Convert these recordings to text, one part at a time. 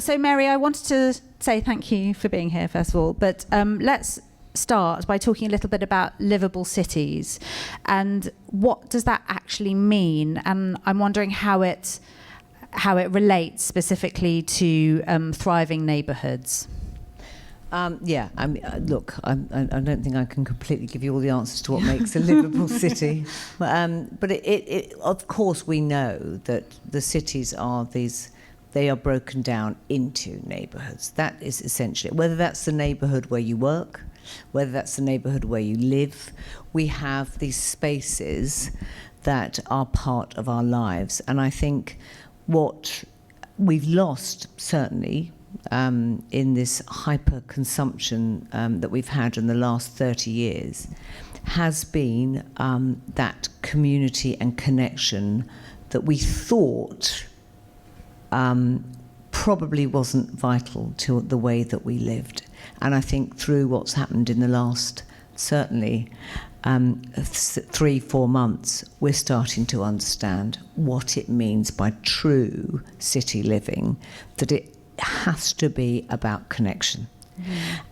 So Mary, I wanted to say thank you for being here, first of all, but let's start by talking a little bit about livable cities and what does that actually mean, and I'm wondering how it relates specifically to thriving neighbourhoods. I mean, look, I don't think I can completely give you all the answers to what makes a livable city, but it of course we know that the cities are they are broken down into neighbourhoods. That is essentially, whether that's the neighbourhood where you work, whether that's the neighbourhood where you live, we have these spaces that are part of our lives. And I think what we've lost, certainly, in this hyper-consumption that we've had in the last 30 years, has been that community and connection that we thought probably wasn't vital to the way that we lived. And I think through what's happened in the last, certainly, 3-4 months, we're starting to understand what it means by true city living, that it has to be about connection.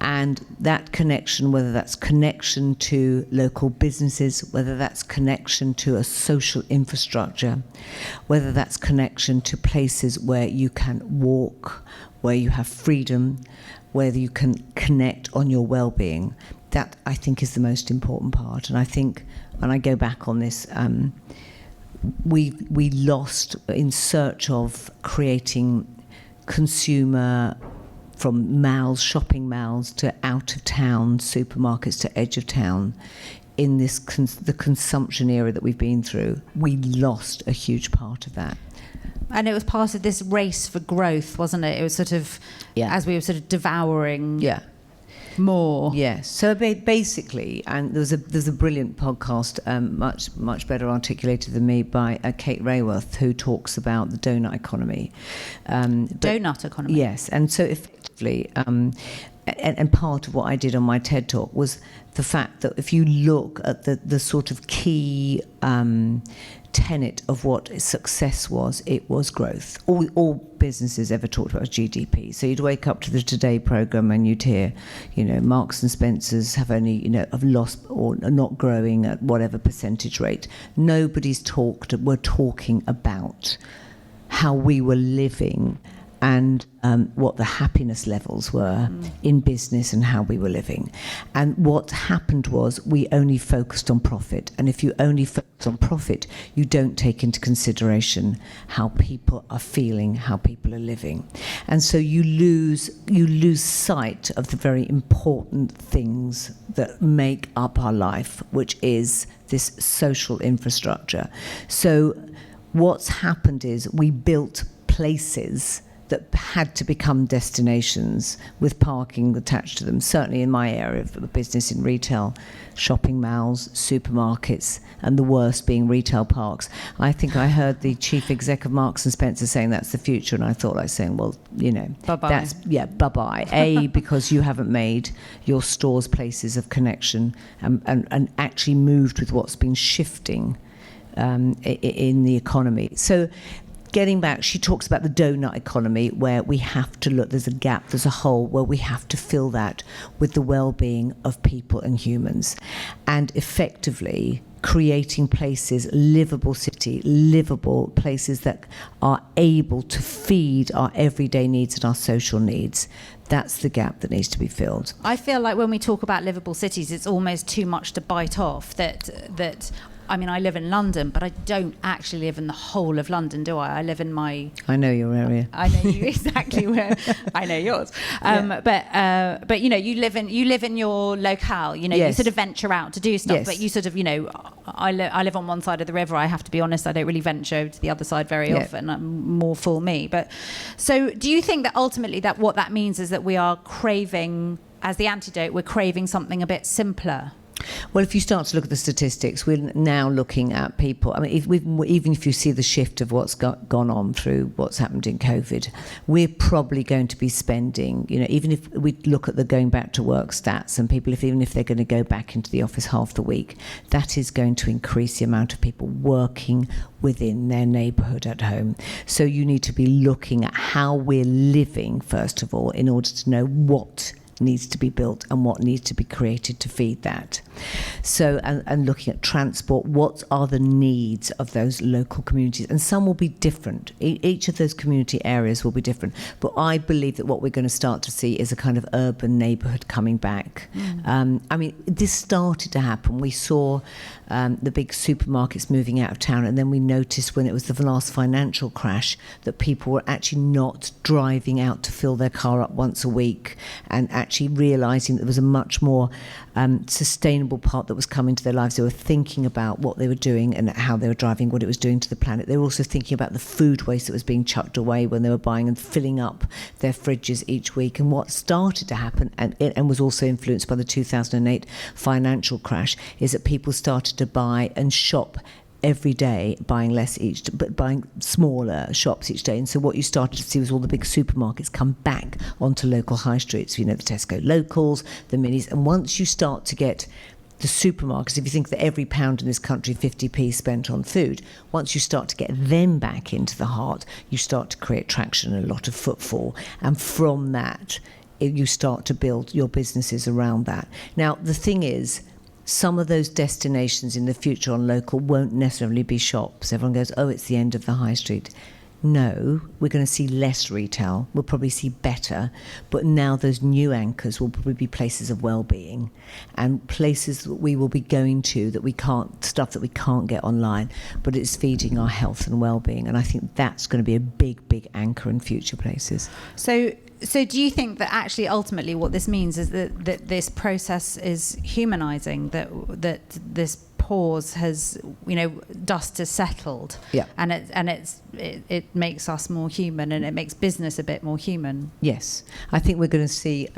And that connection, whether that's connection to local businesses, whether that's connection to a social infrastructure, whether that's connection to places where you can walk, where you have freedom, where you can connect on your well-being, that I think is the most important part. And I think, when I go back on this, we lost in search of creating consumer, from malls, shopping malls, to out-of-town supermarkets, to edge of town, in this the consumption era that we've been through, we lost a huge part of that. And it was part of this race for growth, wasn't it? It was sort of, as we were sort of devouring more. Yes. So basically, and there's a brilliant podcast, much better articulated than me, by Kate Rayworth, who talks about the donut economy. Donut economy. Yes. And so effectively, and part of what I did on my TED Talk was the fact that if you look at the sort of key tenet of what success was, it was growth. All businesses ever talked about was GDP. So you'd wake up to the Today programme and you'd hear, Marks and Spencers have only, have lost or are not growing at whatever percentage rate. Nobody's we're talking about how we were living and what the happiness levels were in business and how we were living. And what happened was we only focused on profit. And if you only focus on profit, you don't take into consideration how people are feeling, how people are living. And so you lose sight of the very important things that make up our life, which is this social infrastructure. So what's happened is we built places that had to become destinations with parking attached to them. Certainly in my area of business, in retail, shopping malls, supermarkets, and the worst being retail parks. I think I heard the chief exec of Marks and Spencer saying that's the future, and I thought, like saying, well, bye-bye. Bye-bye. Because you haven't made your stores places of connection and actually moved with what's been shifting in the economy. So getting back, she talks about the donut economy, where we have to look, there's a gap, there's a hole, where we have to fill that with the well-being of people and humans. And effectively creating places, livable places that are able to feed our everyday needs and our social needs. That's the gap that needs to be filled. I feel like when we talk about livable cities, it's almost too much to bite off. That I mean, I live in London, but I don't actually live in the whole of London, do I? I live in my... I know your area. I know you exactly where. I know yours. But you live in your locale. Yes. You sort of venture out to do stuff. Yes. But you sort of, I live on one side of the river. I have to be honest. I don't really venture to the other side very often. I'm more full me. But so, do you think that ultimately that what that means is that we are craving, as the antidote, we're craving something a bit simpler? Well, if you start to look at the statistics, we're now looking at people. I mean, even if you see the shift of what's gone on through what's happened in COVID, we're probably going to be spending, even if we look at the going back to work stats and people, even if they're going to go back into the office half the week, that is going to increase the amount of people working within their neighbourhood at home. So you need to be looking at how we're living, first of all, in order to know what needs to be built and what needs to be created to feed that. So, and looking at transport, what are the needs of those local communities? And some will be different. Each of those community areas will be different. But I believe that what we're going to start to see is a kind of urban neighbourhood coming back. I mean, this started to happen. We saw the big supermarkets moving out of town, and then we noticed when it was the last financial crash that people were actually not driving out to fill their car up once a week, and actually realising that there was a much more sustainable part that was coming to their lives. They were thinking about what they were doing and how they were driving, what it was doing to the planet. They were also thinking about the food waste that was being chucked away when they were buying and filling up their fridges each week. And what started to happen, and was also influenced by the 2008 financial crash, is that people started to buy and shop every day, buying less but buying smaller shops each day. And so what you started to see was all the big supermarkets come back onto local high streets, the Tesco locals, the minis. And once you start to get the supermarkets, if you think that every pound in this country 50p spent on food, once you start to get them back into the heart, you start to create traction and a lot of footfall. And from that, you start to build your businesses around that. Now, the thing is, some of those destinations in the future on local won't necessarily be shops. Everyone goes, oh, it's the end of the high street. No, we're going to see less retail. We'll probably see better. But now those new anchors will probably be places of well-being and places that we will be going to stuff that we can't get online, but it's feeding our health and well-being. And I think that's going to be a big, big anchor in future places. So do you think that actually ultimately what this means is that this process is humanizing, that this pause has, dust has settled, and it makes us more human, and it makes business a bit more human? Yes, I think we're going to see.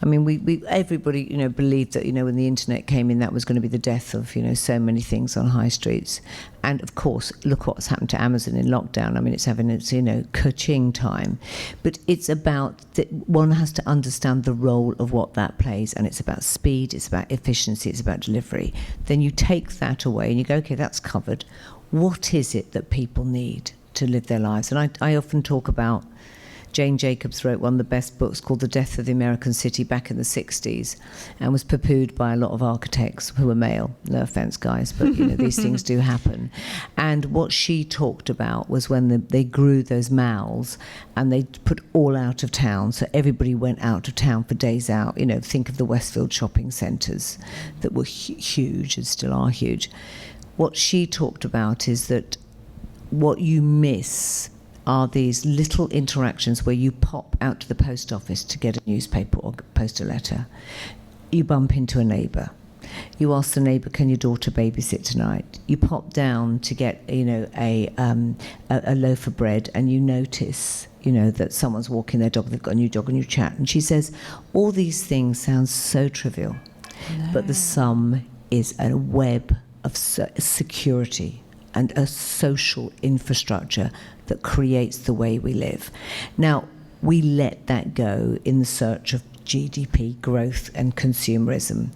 Everybody believed that when the internet came in, that was going to be the death of so many things on high streets. And of course, look what's happened to Amazon in lockdown. I mean, it's having its ka-ching time, but it's about that one has to understand the role of what that plays, and it's about speed, it's about efficiency, it's about delivery. Then you take that away and you go, okay, that's covered. What is it that people need to live their lives? And I often talk about, Jane Jacobs wrote one of the best books called The Death of the American City back in the 60s, and was poo-pooed by a lot of architects who were male. No offence, guys, but these things do happen. And what she talked about was when they grew those malls and they put all out of town, so everybody went out of town for days out. Think of the Westfield shopping centres that were huge and still are huge. What she talked about is that what you miss are these little interactions where you pop out to the post office to get a newspaper or post a letter. You bump into a neighbour. You ask the neighbour, can your daughter babysit tonight? You pop down to get, a loaf of bread, and you notice, that someone's walking their dog, they've got a new dog, and you chat. And she says, all these things sound so trivial, but the sum is a web of security and a social infrastructure that creates the way we live. Now, we let that go in the search of GDP growth and consumerism.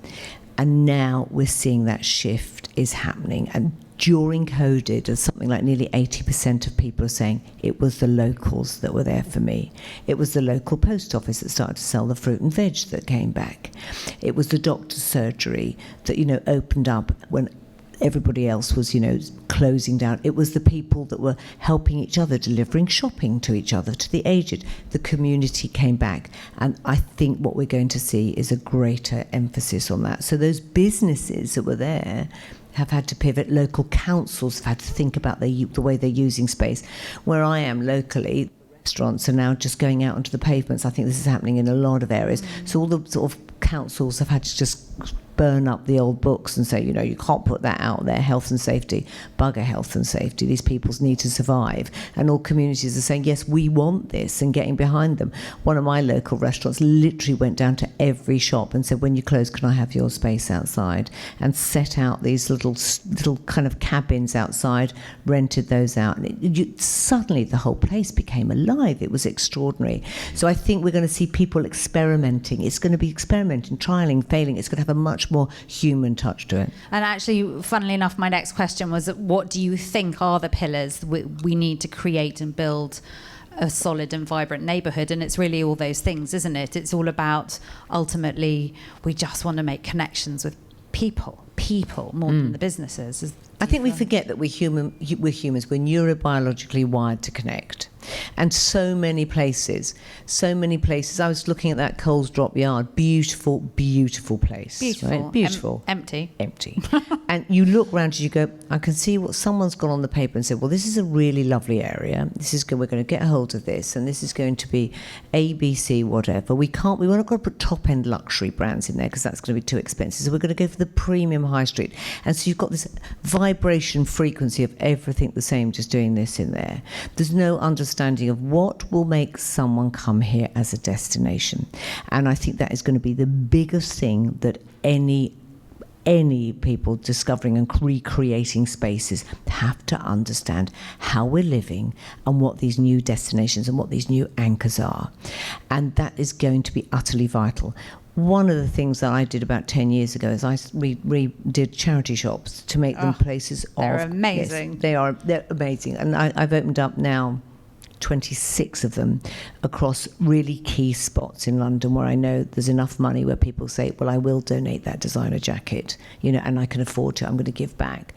And now we're seeing that shift is happening. And during COVID, something like nearly 80% of people are saying, it was the locals that were there for me. It was the local post office that started to sell the fruit and veg that came back. It was the doctor's surgery that, opened up when everybody else was, closing down. It was the people that were helping each other, delivering shopping to each other, to the aged. The community came back. And I think what we're going to see is a greater emphasis on that. So those businesses that were there have had to pivot. Local councils have had to think about the way they're using space. Where I am locally, restaurants are now just going out onto the pavements. I think this is happening in a lot of areas. So all the sort of councils have had to just burn up the old books and say, you can't put that out there, health and safety, bugger health and safety. These people need to survive. And all communities are saying, yes, we want this, and getting behind them. One of my local restaurants literally went down to every shop and said, when you close, can I have your space outside? And set out these little kind of cabins outside, rented those out. And suddenly the whole place became alive. It was extraordinary. So I think we're going to see people experimenting. It's going to be experimenting, trialing, failing. It's going to have a much more human touch to it. And actually, funnily enough, my next question was, what do you think are the pillars we need to create and build a solid and vibrant neighbourhood? And it's really all those things, isn't it? It's all about, ultimately, we just want to make connections with people more than the businesses. I think we forget that we're humans. We're neurobiologically wired to connect. And so many places. I was looking at that Coles Drop Yard. Beautiful place. Beautiful. Right? Beautiful. Empty. And you look around and you go, I can see what someone's gone on the paper and said, well, this is a really lovely area. We're going to get a hold of this, and this is going to be ABC, whatever. We're not going to put top-end luxury brands in there because that's going to be too expensive. So we're going to go for the premium high street. And so you've got this vibration frequency of everything the same, just doing this in there. There's no understanding of what will make someone come here as a destination. And I think that is going to be the biggest thing that any people discovering and recreating spaces have to understand how we're living and what these new destinations and what these new anchors are. And that is going to be utterly vital. One of the things that I did about 10 years ago is I did charity shops to make them places they're amazing. Yes, they're amazing. And I've opened up now 26 of them across really key spots in London where I know there's enough money where people say, well, I will donate that designer jacket, and I can afford to, I'm going to give back.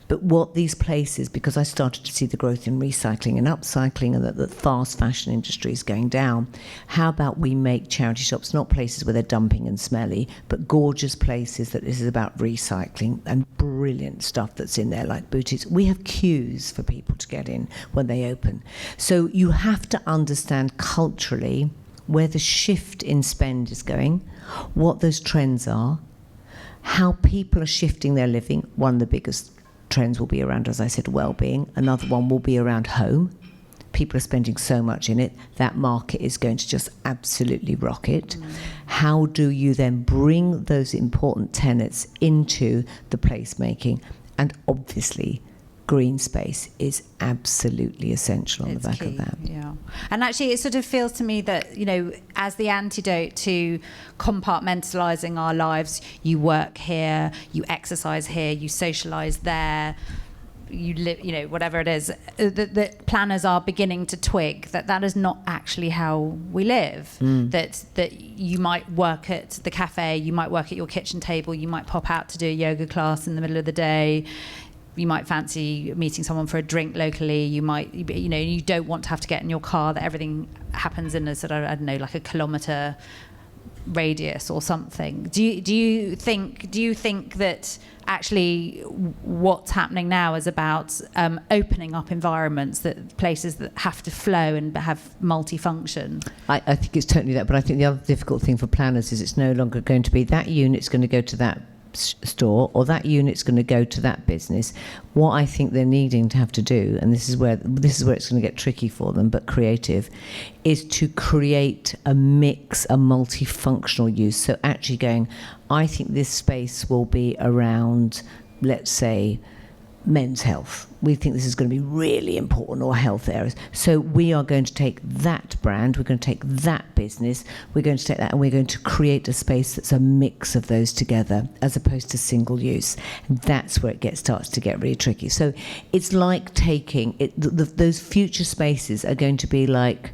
But what these places, because I started to see the growth in recycling and upcycling and that the fast fashion industry is going down, how about we make charity shops not places where they're dumping and smelly, but gorgeous places that this is about recycling and brilliant stuff that's in there, like boutiques. We have queues for people to get in when they open. So you have to understand culturally where the shift in spend is going, what those trends are, how people are shifting their living. One of the biggest trends will be around, as I said, well-being. Another one will be around home. People are spending so much in it. That market is going to just absolutely rocket. How do you then bring those important tenets into the placemaking? And obviously, green space is absolutely essential on the back of that. Yeah. And actually, it sort of feels to me that, as the antidote to compartmentalising our lives, you work here, you exercise here, you socialise there, you live, whatever it is, the planners are beginning to twig that is not actually how we live. That you might work at the cafe, you might work at your kitchen table, you might pop out to do a yoga class in the middle of the day. You might fancy meeting someone for a drink locally. You might, you don't want to have to get in your car, that everything happens in a sort of, I don't know, like a kilometre radius or something. Do you think that actually what's happening now is about opening up environments, that places that have to flow and have multifunction? I think it's totally that, but I think the other difficult thing for planners is it's no longer going to be that unit's going to go to that store or that unit's going to go to that business. What I think they're needing to have to do, and this is where it's going to get tricky for them, but creative, is to create a mix, a multifunctional use. So actually going, I think this space will be around, let's say, men's health. We think this is going to be really important, or health areas. So we are going to take that brand, we're going to take that business, we're going to take that, and we're going to create a space that's a mix of those together, as opposed to single use. And that's where it starts to get really tricky. So it's like taking it. Those future spaces are going to be like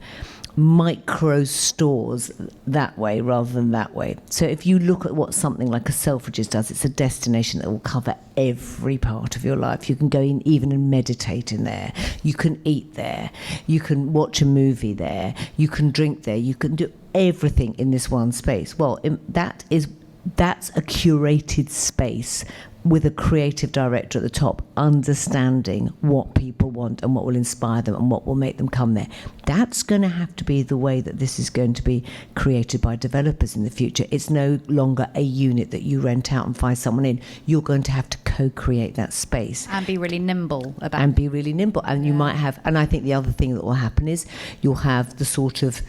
micro stores that way rather than that way. So if you look at what something like a Selfridges does, it's a destination that will cover every part of your life. You can go in even and meditate in there. You can eat there. You can watch a movie there. You can drink there. You can do everything in this one space. Well, that's a curated space with a creative director at the top, understanding what people want and what will inspire them and what will make them come there. That's going to have to be the way that this is going to be created by developers in the future. It's no longer a unit that you rent out and find someone in. You're going to have to co-create that space. And be really nimble about it. And be really nimble. And you might have, and I think the other thing that will happen is you'll have the sort of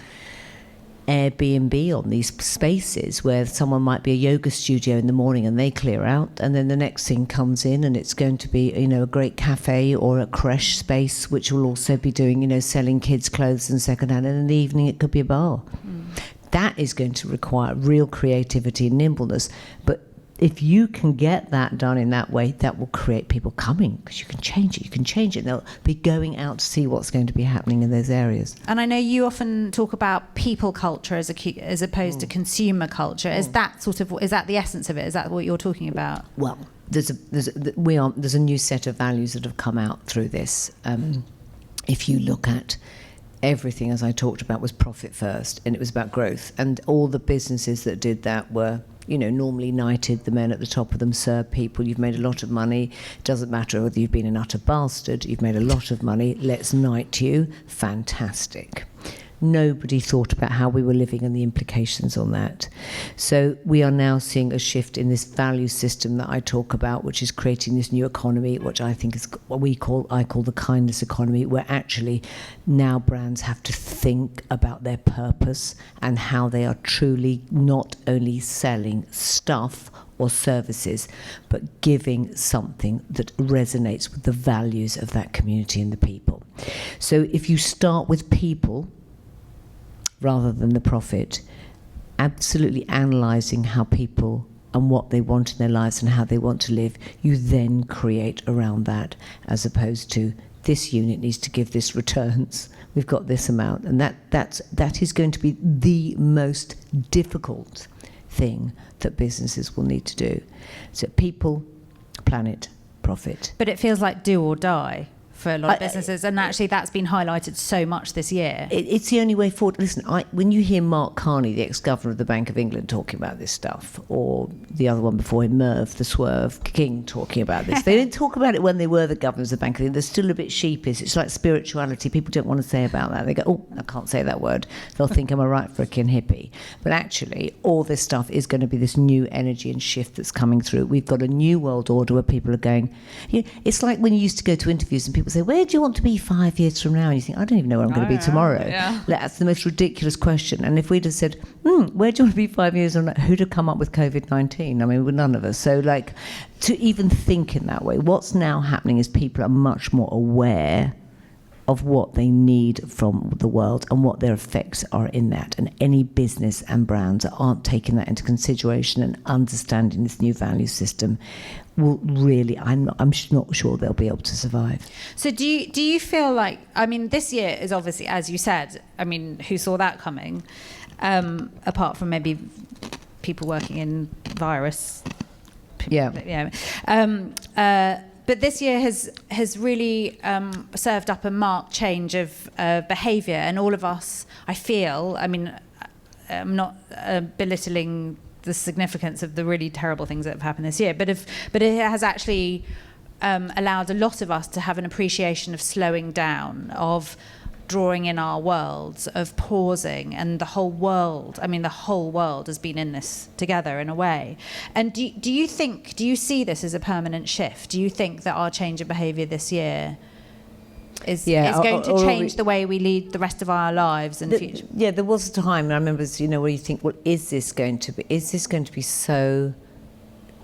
Airbnb on these spaces where someone might be a yoga studio in the morning and they clear out, and then the next thing comes in and it's going to be, you know, a great cafe or a creche space which will also be doing, you know, selling kids clothes and secondhand, and in the evening it could be a bar. That is going to require real creativity and nimbleness, but if you can get that done in that way, that will create people coming, because you can change it. They'll be going out to see what's going to be happening in those areas. And I know you often talk about people culture as opposed to consumer culture. Is that the essence of it? Is that what you're talking about? Well, there's a new set of values that have come out through this. If you look at everything, as I talked about, was profit first, and it was about growth, and all the businesses that did that were, you know, normally knighted. The men at the top of them serve people. You've made a lot of money. Doesn't matter whether you've been an utter bastard. You've made a lot of money. Let's knight you. Fantastic. Nobody thought about how we were living and the implications on that. So we are now seeing a shift in this value system that I talk about, which is creating this new economy, which I think is what I call the kindness economy, where actually now brands have to think about their purpose and how they are truly not only selling stuff or services, but giving something that resonates with the values of that community and the people. So if you start with people rather than the profit, absolutely analysing how people and what they want in their lives and how they want to live, you then create around that, as opposed to this unit needs to give this returns, we've got this amount. And that is going to be the most difficult thing that businesses will need to do. So people, planet, profit. But it feels like do or die for a lot of businesses, and actually that's been highlighted so much this year. It's the only way forward. Listen, when you hear Mark Carney, the ex-governor of the Bank of England, talking about this stuff, or the other one before him, Merv, the Swerve King, talking about this, they didn't talk about it when they were the governors of the Bank of England. They're still a bit sheepish. It's like spirituality. People don't want to say about that. They go, oh, I can't say that word. They'll think I'm a right frickin' hippie. But actually, all this stuff is going to be this new energy and shift that's coming through. We've got a new world order where people are going, you know, it's like when you used to go to interviews and people say, where do you want to be 5 years from now? And you think, I don't even know where I'm going to be tomorrow. Yeah. That's the most ridiculous question. And if we'd have said, where do you want to be 5 years from now? Who'd have come up with COVID-19? I mean, none of us. So, like, to even think in that way, what's now happening is people are much more aware of what they need from the world and what their effects are in that. And any business and brands that aren't taking that into consideration and understanding this new value system will really, I'm not sure they'll be able to survive. So do you feel like, I mean, this year is obviously, as you said, I mean, who saw that coming? Apart from maybe people working in virus. Yeah. But this year has really served up a marked change of behaviour, and all of us, I feel, I mean, I'm not belittling the significance of the really terrible things that have happened this year, but it has actually allowed a lot of us to have an appreciation of slowing down, of drawing in our worlds, of pausing, and the whole world has been in this together in a way. And do you see this as a permanent shift? Do you think that our change of behaviour this year is going to change the way we lead the rest of our lives in the future? Yeah, there was a time, I remember, where you think, well, is this going to be so...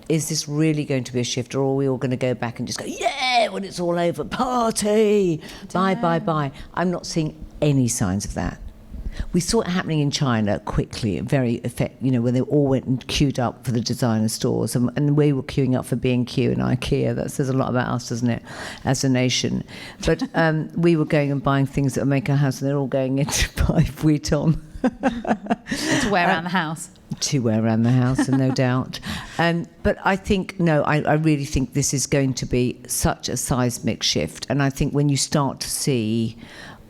Is this really going to be a shift, or are we all going to go back and just go, yeah, when it's all over, party, bye. I'm not seeing any signs of that. We saw it happening in China quickly, very when they all went and queued up for the designer stores, and we were queuing up for B&Q and IKEA. That says a lot about us, doesn't it, as a nation? But we were going and buying things that would make our house, and they're all going in to buy Vuitton. To wear around the house. To wear around the house, and no doubt. But I think, I really think this is going to be such a seismic shift. And I think when you start to see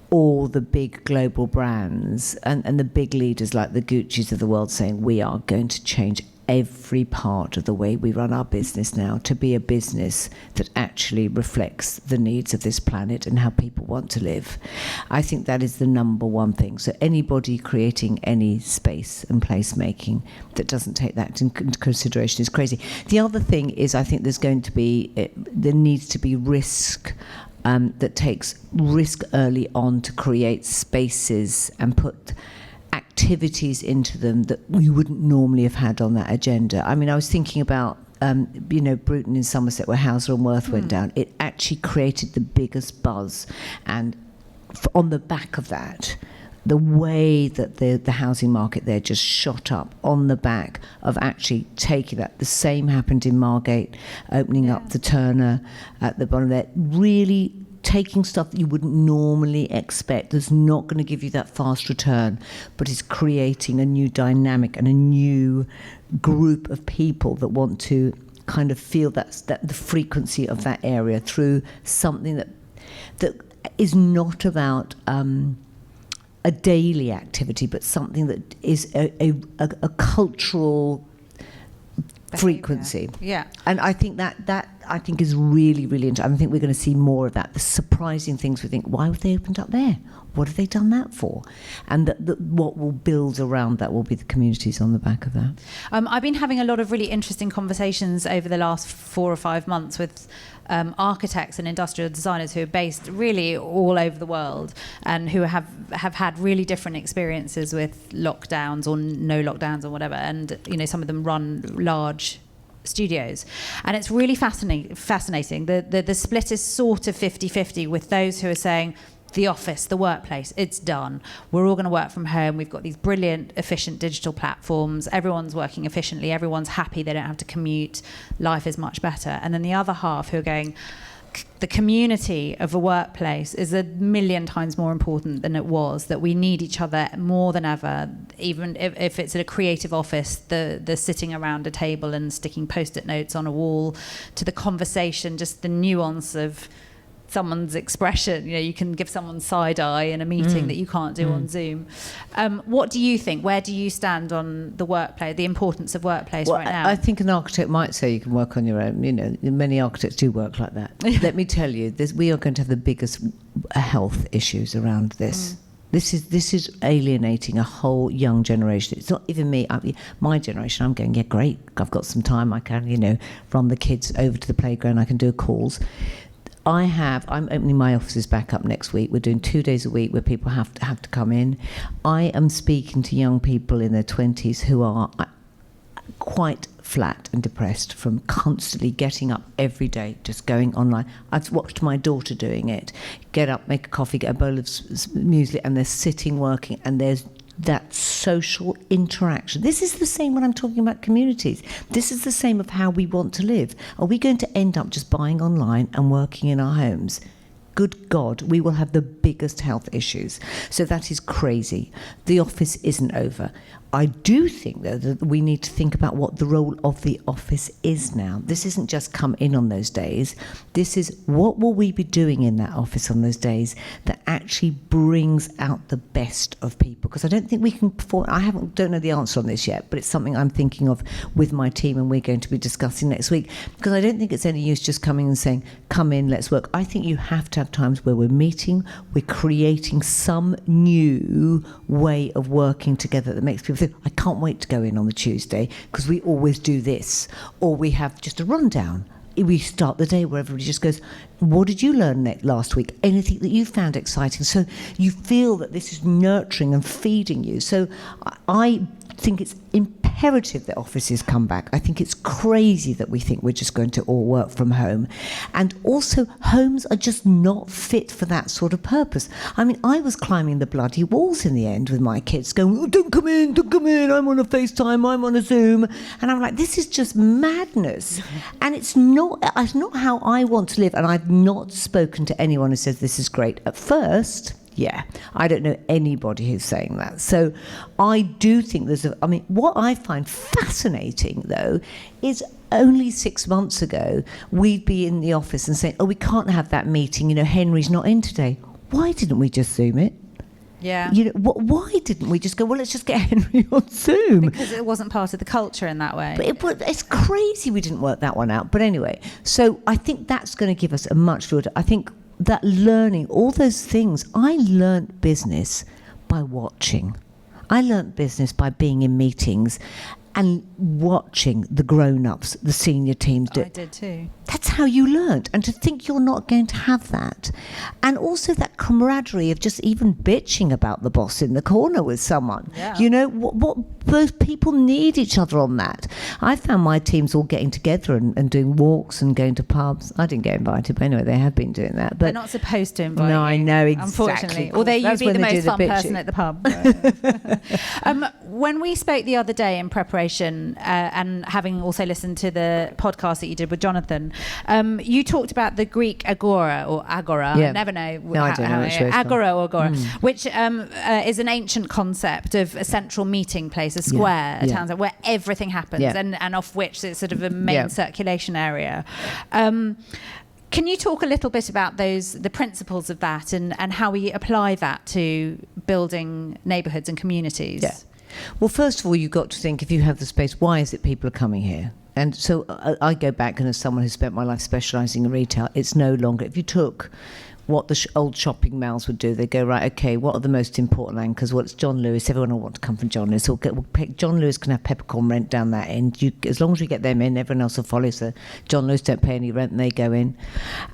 all the big global brands and the big leaders like the Gucci's of the world saying, we are going to change every part of the way we run our business now to be a business that actually reflects the needs of this planet and how people want to live. I think that is the number one thing. So anybody creating any space and placemaking that doesn't take that into consideration is crazy. The other thing is, I think there needs to be risk that takes risk early on to create spaces and put activities into them that we wouldn't normally have had on that agenda. I mean, I was thinking about, Bruton in Somerset, where Hauser and Worth went down. It actually created the biggest buzz. And on the back of that, the way that the housing market there just shot up on the back of actually taking that. The same happened in Margate, opening up the Turner at the bottom there, really taking stuff that you wouldn't normally expect, that's not going to give you that fast return, but is creating a new dynamic and a new group of people that want to kind of feel that the frequency of that area through something that is not about a daily activity, but something that is a cultural frequency. Yeah. And I think that I think is really, really interesting. I think we're going to see more of that. The surprising things we think, why have they opened up there? What have they done that for? And what will build around that will be the communities on the back of that. I've been having a lot of really interesting conversations over the last 4 or 5 months with architects and industrial designers who are based really all over the world and who have had really different experiences with lockdowns or no lockdowns or whatever. And, some of them run large studios, and it's really fascinating. The split is sort of 50-50 with those who are saying the office, the workplace, it's done. We're all going to work from home. We've got these brilliant, efficient digital platforms. Everyone's working efficiently. Everyone's happy. They don't have to commute. Life is much better. And then the other half who are going, the community of a workplace is 1,000,000 times more important than it was, that we need each other more than ever. Even if it's a creative office, the sitting around a table and sticking post-it notes on a wall, to the conversation, just the nuance of someone's expression. You can give someone side eye in a meeting that you can't do on Zoom. What do you think? Where do you stand on the workplace, the importance of workplace right now? I think an architect might say you can work on your own. Many architects do work like that. Let me tell you, we are going to have the biggest health issues around this. This is alienating a whole young generation. It's not even me. My generation, I'm going, yeah, great. I've got some time. I can, run the kids over to the playground. I can do calls. I'm opening my offices back up next week. We're doing 2 days a week where people have to come in. I am speaking to young people in their 20s who are quite flat and depressed from constantly getting up every day, just going online. I've watched my daughter doing it. Get up, make a coffee, get a bowl of muesli, and they're sitting working, and there's that social interaction. This is the same when I'm talking about communities. This is the same of how we want to live. Are we going to end up just buying online and working in our homes? Good God, we will have the biggest health issues. So that is crazy. The office isn't over. I do think, though, that we need to think about what the role of the office is now. This isn't just come in on those days. This is what will we be doing in that office on those days that actually brings out the best of people. Because I don't think we can perform. Don't know the answer on this yet, but it's something I'm thinking of with my team, and we're going to be discussing next week. Because I don't think it's any use just coming and saying, come in, let's work. I think you have to have times where we're meeting, we're creating some new way of working together that makes people think, I can't wait to go in on the Tuesday because we always do this. Or we have just a rundown. We start the day where everybody just goes, what did you learn last week? Anything that you found exciting? So you feel that this is nurturing and feeding you. So I think it's imperative that offices come back. I think it's crazy that we think we're just going to all work from home. And also, homes are just not fit for that sort of purpose. I mean, I was climbing the bloody walls in the end with my kids going, oh, don't come in, I'm on a FaceTime, I'm on a Zoom. And I'm like, this is just madness. And it's not how I want to live. And I've not spoken to anyone who says this is great. At first, yeah, I don't know anybody who's saying that. So I do think what I find fascinating, though, is only 6 months ago, we'd be in the office and saying, oh, we can't have that meeting, Henry's not in today. Why didn't we just Zoom it? Yeah. You know, why didn't we just go, well, let's just get Henry on Zoom? Because it wasn't part of the culture in that way. But it's crazy we didn't work that one out. But anyway, so I think that's going to give us a much broader, I think that learning, all those things, I learnt business by watching. I learnt business by being in meetings and watching the grown-ups, the senior teams do. I did too. That's how you learnt. And to think you're not going to have that. And also that camaraderie of just even bitching about the boss in the corner with someone. Yeah. You know, what both people need each other on that. I found my teams all getting together and doing walks and going to pubs. I didn't get invited, but anyway, they have been doing that. But they're not supposed to invite you. No, I know, exactly. Unfortunately. Although you'd be the most fun person at the pub. When we spoke the other day in preparation, and having also listened to the podcast that you did with Jonathan, you talked about the Greek Agora or Agora. Yeah. I never know. I don't know which way it's Agora or Agora, which is an ancient concept of a central meeting place, a square, a town where everything happens, and off which it's sort of a main circulation area. Can you talk a little bit about the principles of that and how we apply that to building neighbourhoods and communities? Yeah. Well, first of all, you've got to think, if you have the space, why is it people are coming here? And so I go back, and as someone who spent my life specialising in retail, it's no longer, if you took what the old shopping malls would do, they go, right, okay, what are the most important anchors? Well, it's John Lewis. Everyone will want to come from John Lewis. John Lewis can have peppercorn rent down that end. As long as we get them in, everyone else will follow. So John Lewis don't pay any rent, and they go in.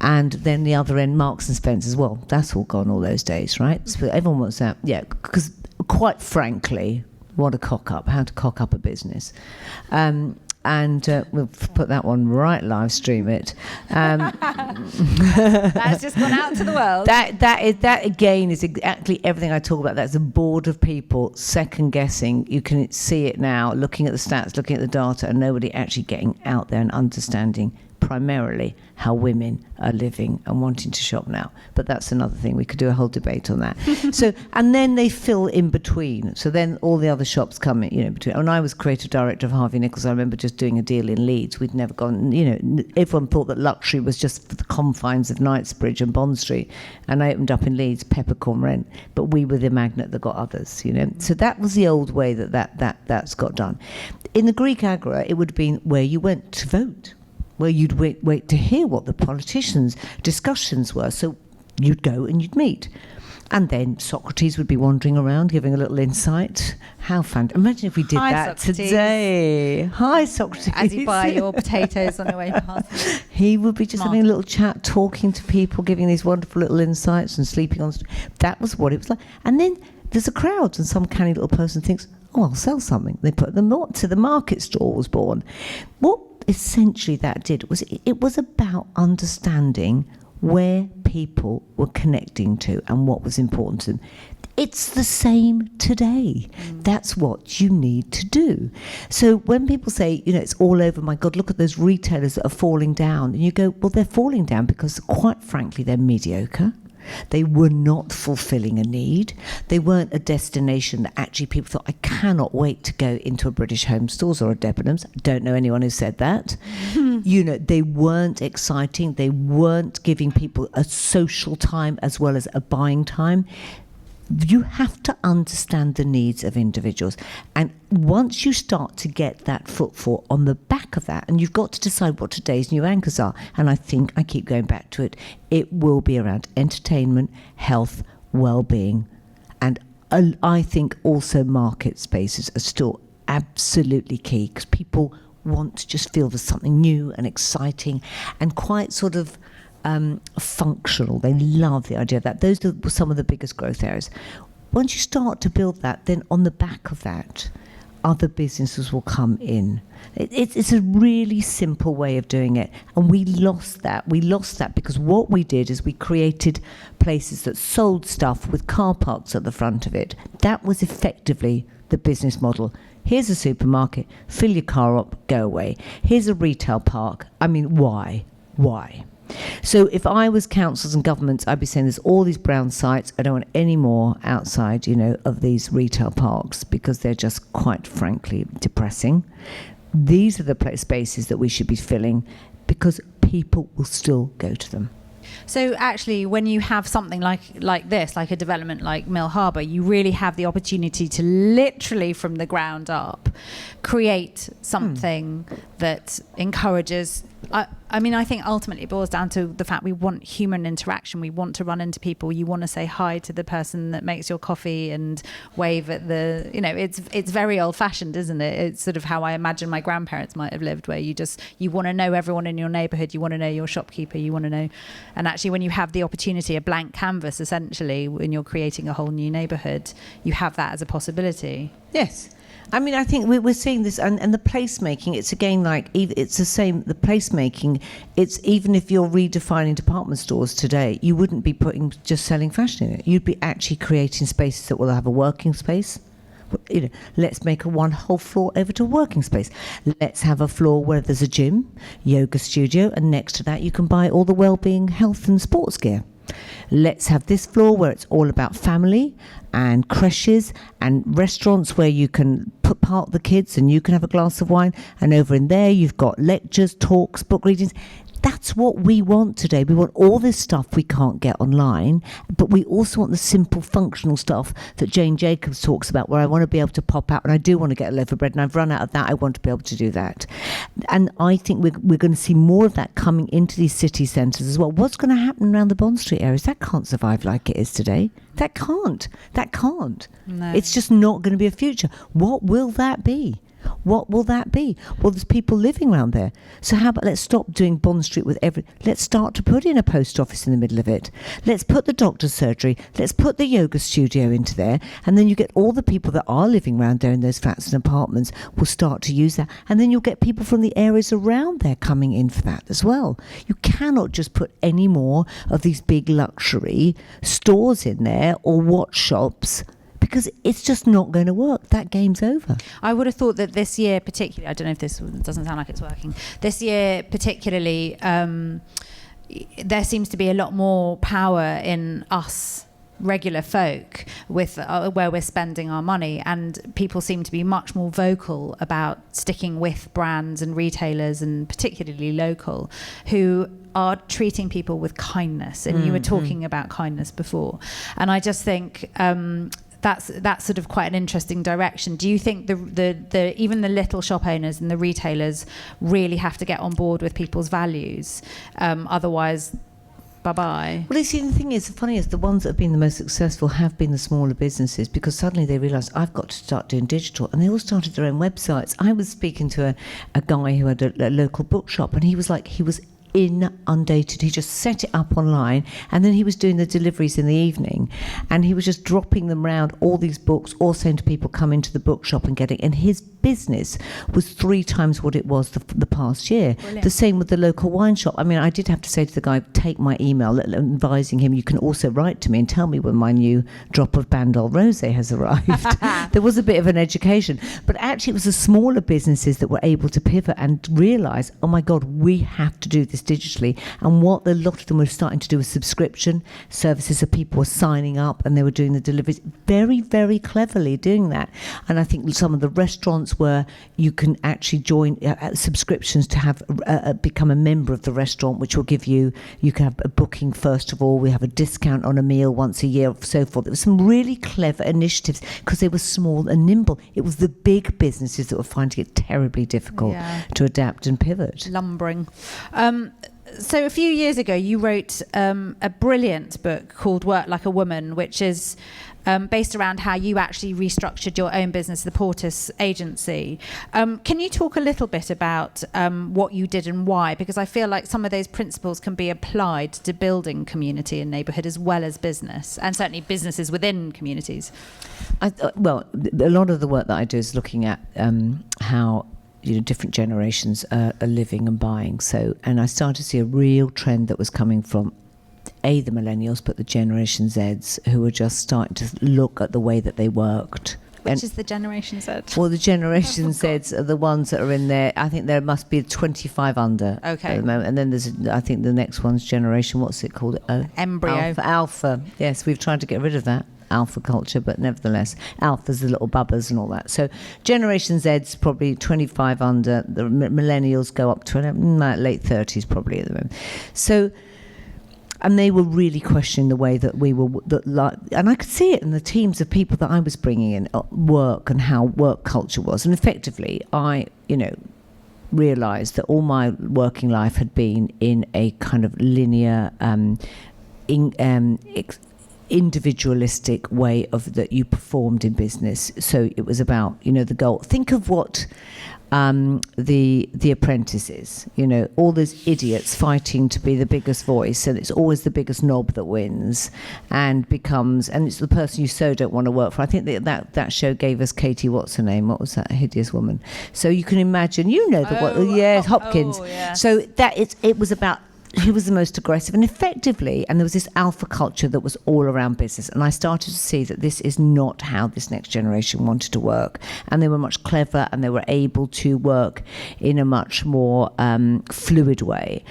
And then the other end, Marks and Spencer as well. That's all gone all those days, right? So everyone wants that. Yeah, because quite frankly, what a cock up, how to cock up a business. And we'll put that one right, live stream it. That's just gone out to the world. That again is exactly everything I talk about. That's a board of people second guessing. You can see it now, looking at the stats, looking at the data, and nobody actually getting out there and understanding primarily how women are living and wanting to shop now. But that's another thing. We could do a whole debate on that. So, and then they fill in between. So then all the other shops come in, you know, between. When I was creative director of Harvey Nichols, I remember just doing a deal in Leeds. We'd never gone, you know, everyone thought that luxury was just for the confines of Knightsbridge and Bond Street. And I opened up in Leeds, peppercorn rent. But we were the magnet that got others, you know. So that was the old way that's got done. In the Greek Agora, it would have been where you went to vote, where you'd wait to hear what the politicians' discussions were. So you'd go and you'd meet. And then Socrates would be wandering around giving a little insight. How fun. Imagine if we did that Socrates. Today. Hi, Socrates. As you buy your potatoes on the way past. He would be just having a little chat, talking to people, giving these wonderful little insights and sleeping on... That was what it was like. And then there's a crowd and some canny little person thinks, oh, I'll sell something. They put them on to the market stall was born. What essentially that did was it was about understanding where people were connecting to and what was important to them. It's the same today. That's what you need to do. So when people say, you know, it's all over, my God, look at those retailers that are falling down. And you go, well, they're falling down because, quite frankly, they're mediocre. They were not fulfilling a need. They weren't a destination that actually people thought, I cannot wait to go into a British Home Stores or a Debenhams. I don't know anyone who said that. You know, they weren't exciting. They weren't giving people a social time as well as a buying time. You have to understand the needs of individuals. And once you start to get that footfall on the back of that, and you've got to decide what today's new anchors are, and I think I keep going back to it, it will be around entertainment, health, well-being, and I think also market spaces are still absolutely key, because people want to just feel there's something new and exciting and quite sort of functional. They love the idea of that. Those are some of the biggest growth areas. Once you start to build that, then on the back of that, other businesses will come in. It's a really simple way of doing it. And we lost that. We lost that because what we did is we created places that sold stuff with car parks at the front of it. That was effectively the business model. Here's a supermarket, fill your car up, go away. Here's a retail park. I mean, why? Why? So if I was councils and governments, I'd be saying there's all these brown sites. I don't want any more outside, you know, of these retail parks because they're just quite frankly depressing. These are the spaces that we should be filling because people will still go to them. So actually, when you have something like this, like a development like Mill Harbour, you really have the opportunity to literally from the ground up create something that encourages. I mean, I think ultimately it boils down to the fact we want human interaction. We want to run into people. You want to say hi to the person that makes your coffee and wave at the, it's very old fashioned, isn't it? It's sort of how I imagine my grandparents might have lived, where you want to know everyone in your neighbourhood. You want to know your shopkeeper. You want to know. And actually, when you have the opportunity, a blank canvas, essentially, when you're creating a whole new neighbourhood, you have that as a possibility. Yes. I mean, I think we're seeing this, and the placemaking, it's again like, it's the same, the placemaking, it's even if you're redefining department stores today, you wouldn't be just selling fashion in it. You'd be actually creating spaces that will have a working space. Let's make one whole floor over to a working space. Let's have a floor where there's a gym, yoga studio, and next to that you can buy all the well-being, health and sports gear. Let's have this floor where it's all about family and creches and restaurants where you can park the kids and you can have a glass of wine. And over in there, you've got lectures, talks, book readings. That's what we want today. We want all this stuff we can't get online, but we also want the simple functional stuff that Jane Jacobs talks about, where I want to be able to pop out and I do want to get a loaf of bread and I've run out of that. I want to be able to do that. And I think we're going to see more of that coming into these city centres as well. What's going to happen around the Bond Street areas? That can't survive like it is today. That can't. No. It's just not going to be a future. What will that be? What will that be? Well, there's people living around there. So how about let's stop doing Bond Street with let's start to put in a post office in the middle of it. Let's put the doctor's surgery. Let's put the yoga studio into there. And then you get all the people that are living around there in those flats and apartments will start to use that. And then you'll get people from the areas around there coming in for that as well. You cannot just put any more of these big luxury stores in there or watch shops, because it's just not going to work. That game's over. I would have thought that this year particularly, I don't know if this doesn't sound like it's working, this year particularly, there seems to be a lot more power in us regular folk with where we're spending our money, and people seem to be much more vocal about sticking with brands and retailers, and particularly local, who are treating people with kindness. And you were talking about kindness before, and I just think that's sort of quite an interesting direction. Do you think the even the little shop owners and the retailers really have to get on board with people's values? Otherwise, bye-bye. Well, you see, the thing is, the funny is, the ones that have been the most successful have been the smaller businesses, because suddenly they realised, I've got to start doing digital, and they all started their own websites. I was speaking to a guy who had a local bookshop, and he was inundated. He just set it up online, and then he was doing the deliveries in the evening, and he was just dropping them around, all these books, all saying to people, come into the bookshop and get it. And his business was 3 times what it was the past year. Brilliant. The same with the local wine shop. I mean, I did have to say to the guy, take my email, advising him, you can also write to me and tell me when my new drop of Bandol Rosé has arrived. There was a bit of an education, but actually it was the smaller businesses that were able to pivot and realise, oh my God, we have to do this digitally. And what a lot of them were starting to do was subscription services, so people were signing up and they were doing the deliveries very, very cleverly doing that. And I think some of the restaurants where you can actually join subscriptions to have become a member of the restaurant, which will give you can have a booking first of all, we have a discount on a meal once a year, so forth. There were some really clever initiatives because they were small and nimble. It was the big businesses that were finding it terribly difficult to adapt and pivot. Lumbering. So a few years ago, you wrote a brilliant book called Work Like a Woman, which is based around how you actually restructured your own business, the Portas agency. Can you talk a little bit about what you did and why? Because I feel like some of those principles can be applied to building community and neighbourhood as well as business, and certainly businesses within communities. Well, a lot of the work that I do is looking at how different generations are living and buying. So, and I started to see a real trend that was coming from the millennials, but the Generation Zs, who were just starting to look at the way that they worked. Which is the Generation Z? Well, the Generation Zs are the ones that are in there. I think there must be 25 under at the moment. And then there's, I think the next one's Generation, what's it called? Embryo. Alpha. Yes, we've tried to get rid of that. Alpha culture, but nevertheless, alphas, the little bubbers and all that. So Generation Z's probably 25 under, the millennials go up to late 30s probably at the moment. So And they were really questioning the way that we were, and I could see it in the teams of people that I was bringing in, work and how work culture was. And effectively, I, realised that all my working life had been in a kind of linear, individualistic way of that you performed in business. So it was about, the goal. Think of what the Apprentice is, all those idiots fighting to be the biggest voice, and it's always the biggest knob that wins and it's the person you so don't want to work for. I think that show gave us Katie, what's her name? What was that hideous woman? So you can imagine, Hopkins. Yes. So it was about who was the most aggressive, and effectively, and there was this alpha culture that was all around business, and I started to see that this is not how this next generation wanted to work, and they were much clever, and they were able to work in a much more fluid way.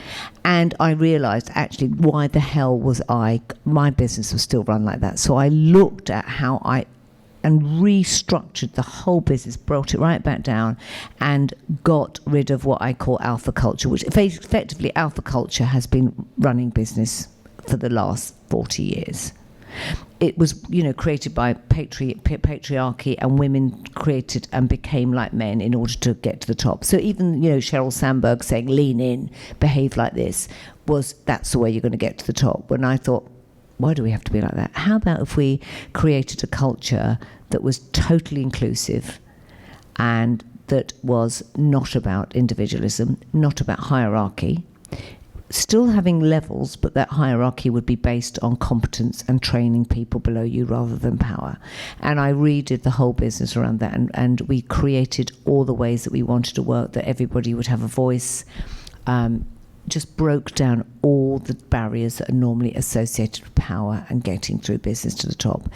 And I realised, actually, why the hell was my business was still run like that. So I looked at how and restructured the whole business, brought it right back down, and got rid of what I call alpha culture, which effectively alpha culture has been running business for the last 40 years. It was, created by patriarchy, and women created and became like men in order to get to the top. So even, Sheryl Sandberg saying, lean in, behave like this, that's the way you're going to get to the top. When I thought, why do we have to be like that? How about if we created a culture that was totally inclusive and that was not about individualism, not about hierarchy, still having levels, but that hierarchy would be based on competence and training people below you rather than power. And I redid the whole business around that, and we created all the ways that we wanted to work, that everybody would have a voice, just broke down all the barriers that are normally associated with power and getting through business to the top.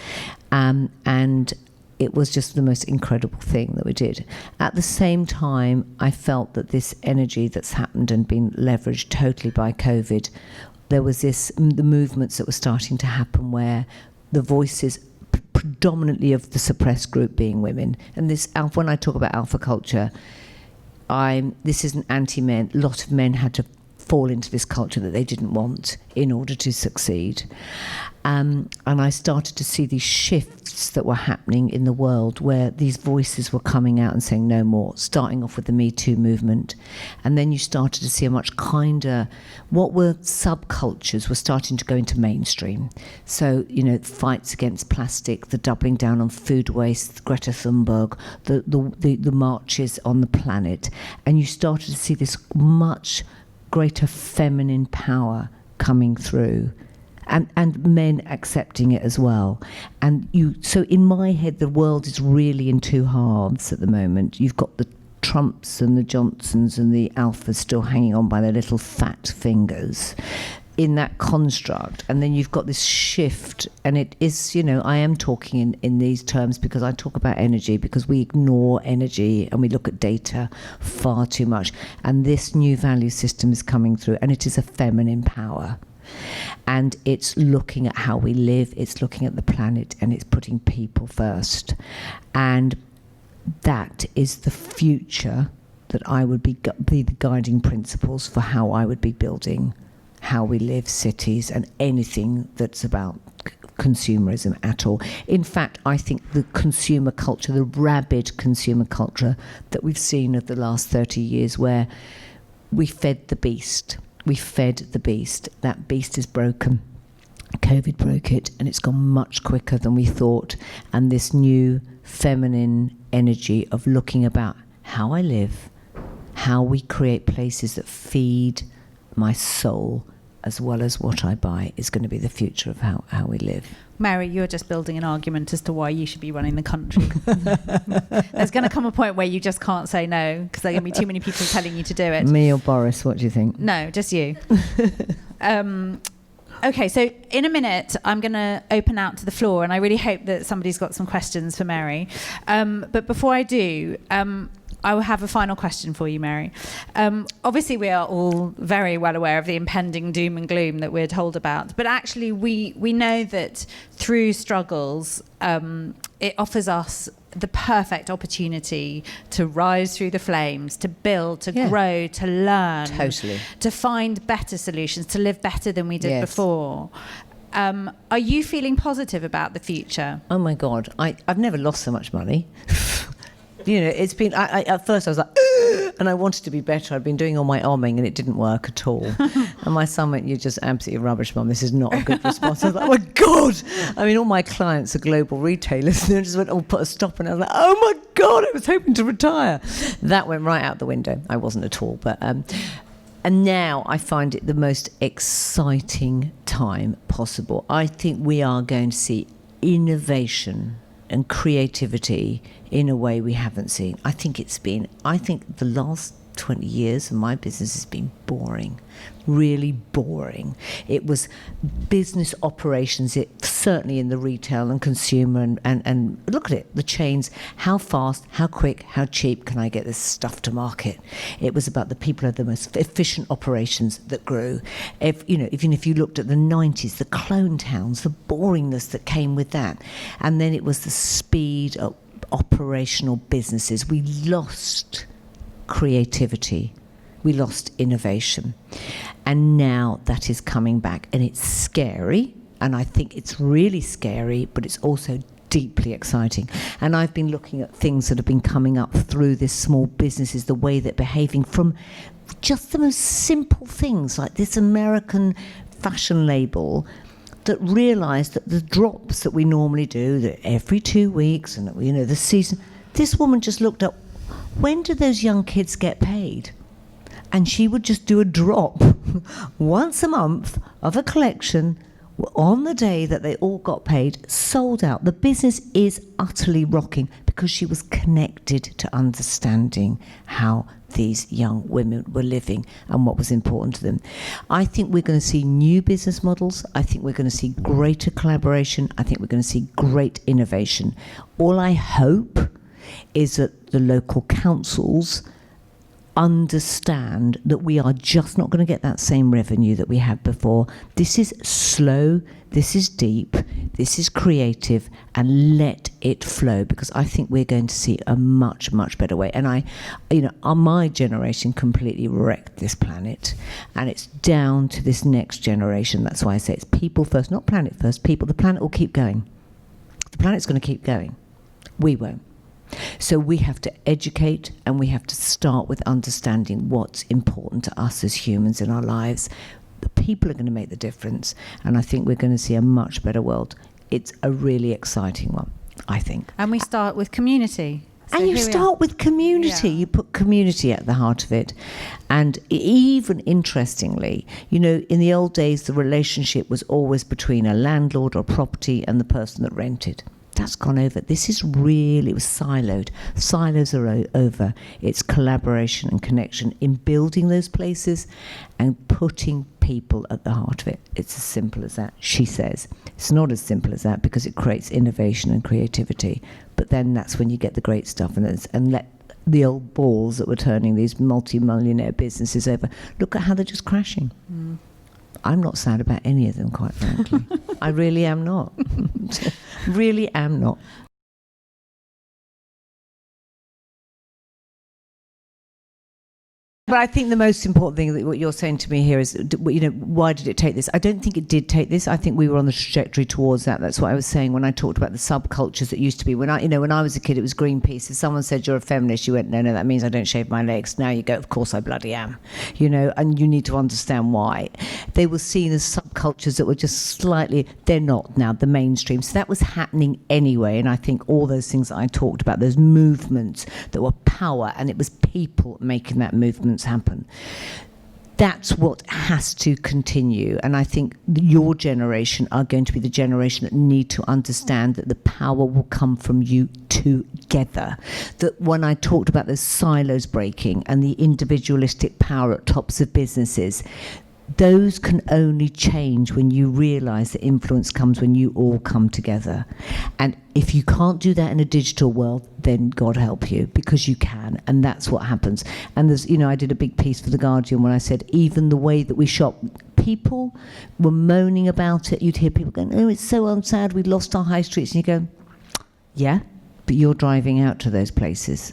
And it was just the most incredible thing that we did. At the same time, I felt that this energy that's happened and been leveraged totally by COVID, there was the movements that were starting to happen where the voices predominantly of the suppressed group being women. And when I talk about alpha culture, this isn't anti-men. A lot of men had to fall into this culture that they didn't want in order to succeed. And I started to see these shifts that were happening in the world where these voices were coming out and saying no more, starting off with the Me Too movement. And then you started to see a much kinder, what were subcultures were starting to go into mainstream. So, fights against plastic, the doubling down on food waste, Greta Thunberg, the marches on the planet. And you started to see this much greater feminine power coming through, and men accepting it as well. And so in my head, the world is really in two halves at the moment. You've got the Trumps and the Johnsons and the alphas still hanging on by their little fat fingers in that construct, and then you've got this shift, and it is, I am talking in these terms because I talk about energy, because we ignore energy and we look at data far too much, and this new value system is coming through, and it is a feminine power, and it's looking at how we live, it's looking at the planet, and it's putting people first, and that is the future that I would be the guiding principles for how I would be building how we live, cities, and anything that's about consumerism at all. In fact, I think the consumer culture, the rabid consumer culture that we've seen of the last 30 years, where we fed the beast. That beast is broken. COVID broke it, and it's gone much quicker than we thought. And this new feminine energy of looking about how I live, how we create places that feed my soul as well as what I buy, is going to be the future of how we live. Mary, you're just building an argument as to why you should be running the country. There's going to come a point where you just can't say no, because there are going to be too many people telling you to do it. Me or Boris, what do you think? No, just you. Okay, so in a minute, I'm going to open out to the floor, and I really hope that somebody's got some questions for Mary. But before I do, I will have a final question for you, Mary. Obviously, we are all very well aware of the impending doom and gloom that we're told about. But actually, we know that through struggles, it offers us the perfect opportunity to rise through the flames, to build, to grow, to learn, Totally. to find better solutions, to live better than we did before. Are you feeling positive about the future? Oh my God, I've never lost so much money. You know, it's been, at first I was like, and I wanted to be better. I'd been doing all my arming and it didn't work at all. And my son went, "You're just absolutely rubbish, Mum. This is not a good response." I was like, "Oh my God." I mean, all my clients are global retailers. And they just went, "Oh, put a stop." And I was like, "Oh my God, I was hoping to retire." That went right out the window. I wasn't at all. But, and now I find it the most exciting time possible. I think we are going to see innovation and creativity in a way we haven't seen. I think the last 20 years of my business has been boring, really boring. It was business operations, certainly in the retail and consumer, and look at it, the chains, how fast, how quick, how cheap can I get this stuff to market? It was about the people who had the most efficient operations that grew. Even if you looked at the 90s, the clone towns, the boringness that came with that. And then it was the speed of operational businesses. We lost creativity, we lost innovation, and now that is coming back, and it's scary, and I think it's really scary, but it's also deeply exciting. And I've been looking at things that have been coming up through this small businesses, the way they're behaving, from just the most simple things like this American fashion label that realised that the drops that we normally do, that every 2 weeks, and the season, this woman just looked up, when do those young kids get paid? And she would just do a drop once a month of a collection on the day that they all got paid, sold out. The business is utterly rocking because she was connected to understanding how these young women were living and what was important to them. I think we're going to see new business models. I think we're going to see greater collaboration. I think we're going to see great innovation. All I hope is that the local councils understand that we are just not going to get that same revenue that we had before. This is slow, this is deep, this is creative, and let it flow, because I think we're going to see a much, much better way. And my generation completely wrecked this planet, and it's down to this next generation. That's why I say it's people first, not planet first, people. The planet will keep going. The planet's going to keep going. We won't. So we have to educate, and we have to start with understanding what's important to us as humans in our lives. The people are going to make the difference, and I think we're going to see a much better world. It's a really exciting one, I think. And we start with community. So and you start with community. Yeah. You put community at the heart of it. And even interestingly, in the old days, the relationship was always between a landlord or property and the person that rented. That's gone over. This is really, it was siloed. Silos are over. It's collaboration and connection in building those places and putting people at the heart of it. It's as simple as that, she says. It's not as simple as that because it creates innovation and creativity. But then that's when you get the great stuff, and let the old balls that were turning these multi-millionaire businesses over. Look at how they're just crashing. Mm. I'm not sad about any of them, quite frankly. I really am not. Really am not. But I think the most important thing that what you're saying to me here is, why did it take this? I don't think it did take this. I think we were on the trajectory towards that. That's what I was saying when I talked about the subcultures that used to be. When I was a kid, it was Greenpeace. If someone said you're a feminist, you went, no, that means I don't shave my legs. Now you go, of course I bloody am. And you need to understand why. They were seen as subcultures that were just slightly, they're not now the mainstream. So that was happening anyway. And I think all those things that I talked about, those movements that were power, and it was people making that movement happen. That's what has to continue, and I think your generation are going to be the generation that need to understand that the power will come from you together. That when I talked about the silos breaking and the individualistic power at tops of businesses, those can only change when you realise that influence comes when you all come together. And if you can't do that in a digital world, then God help you, because you can, and that's what happens. And there's, I did a big piece for The Guardian when I said even the way that we shop, people were moaning about it. You'd hear people going, oh, it's so sad, we lost our high streets. And you go, Yeah, but you're driving out to those places.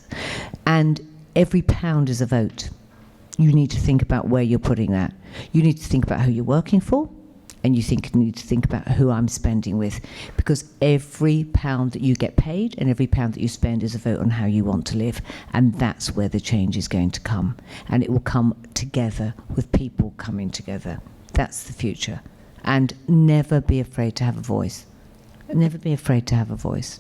And every pound is a vote. You need to think about where you're putting that. You need to think about who you're working for, and you need to think about who I'm spending with, because every pound that you get paid and every pound that you spend is a vote on how you want to live, and that's where the change is going to come, and it will come together with people coming together. That's the future. And never be afraid to have a voice. Never be afraid to have a voice.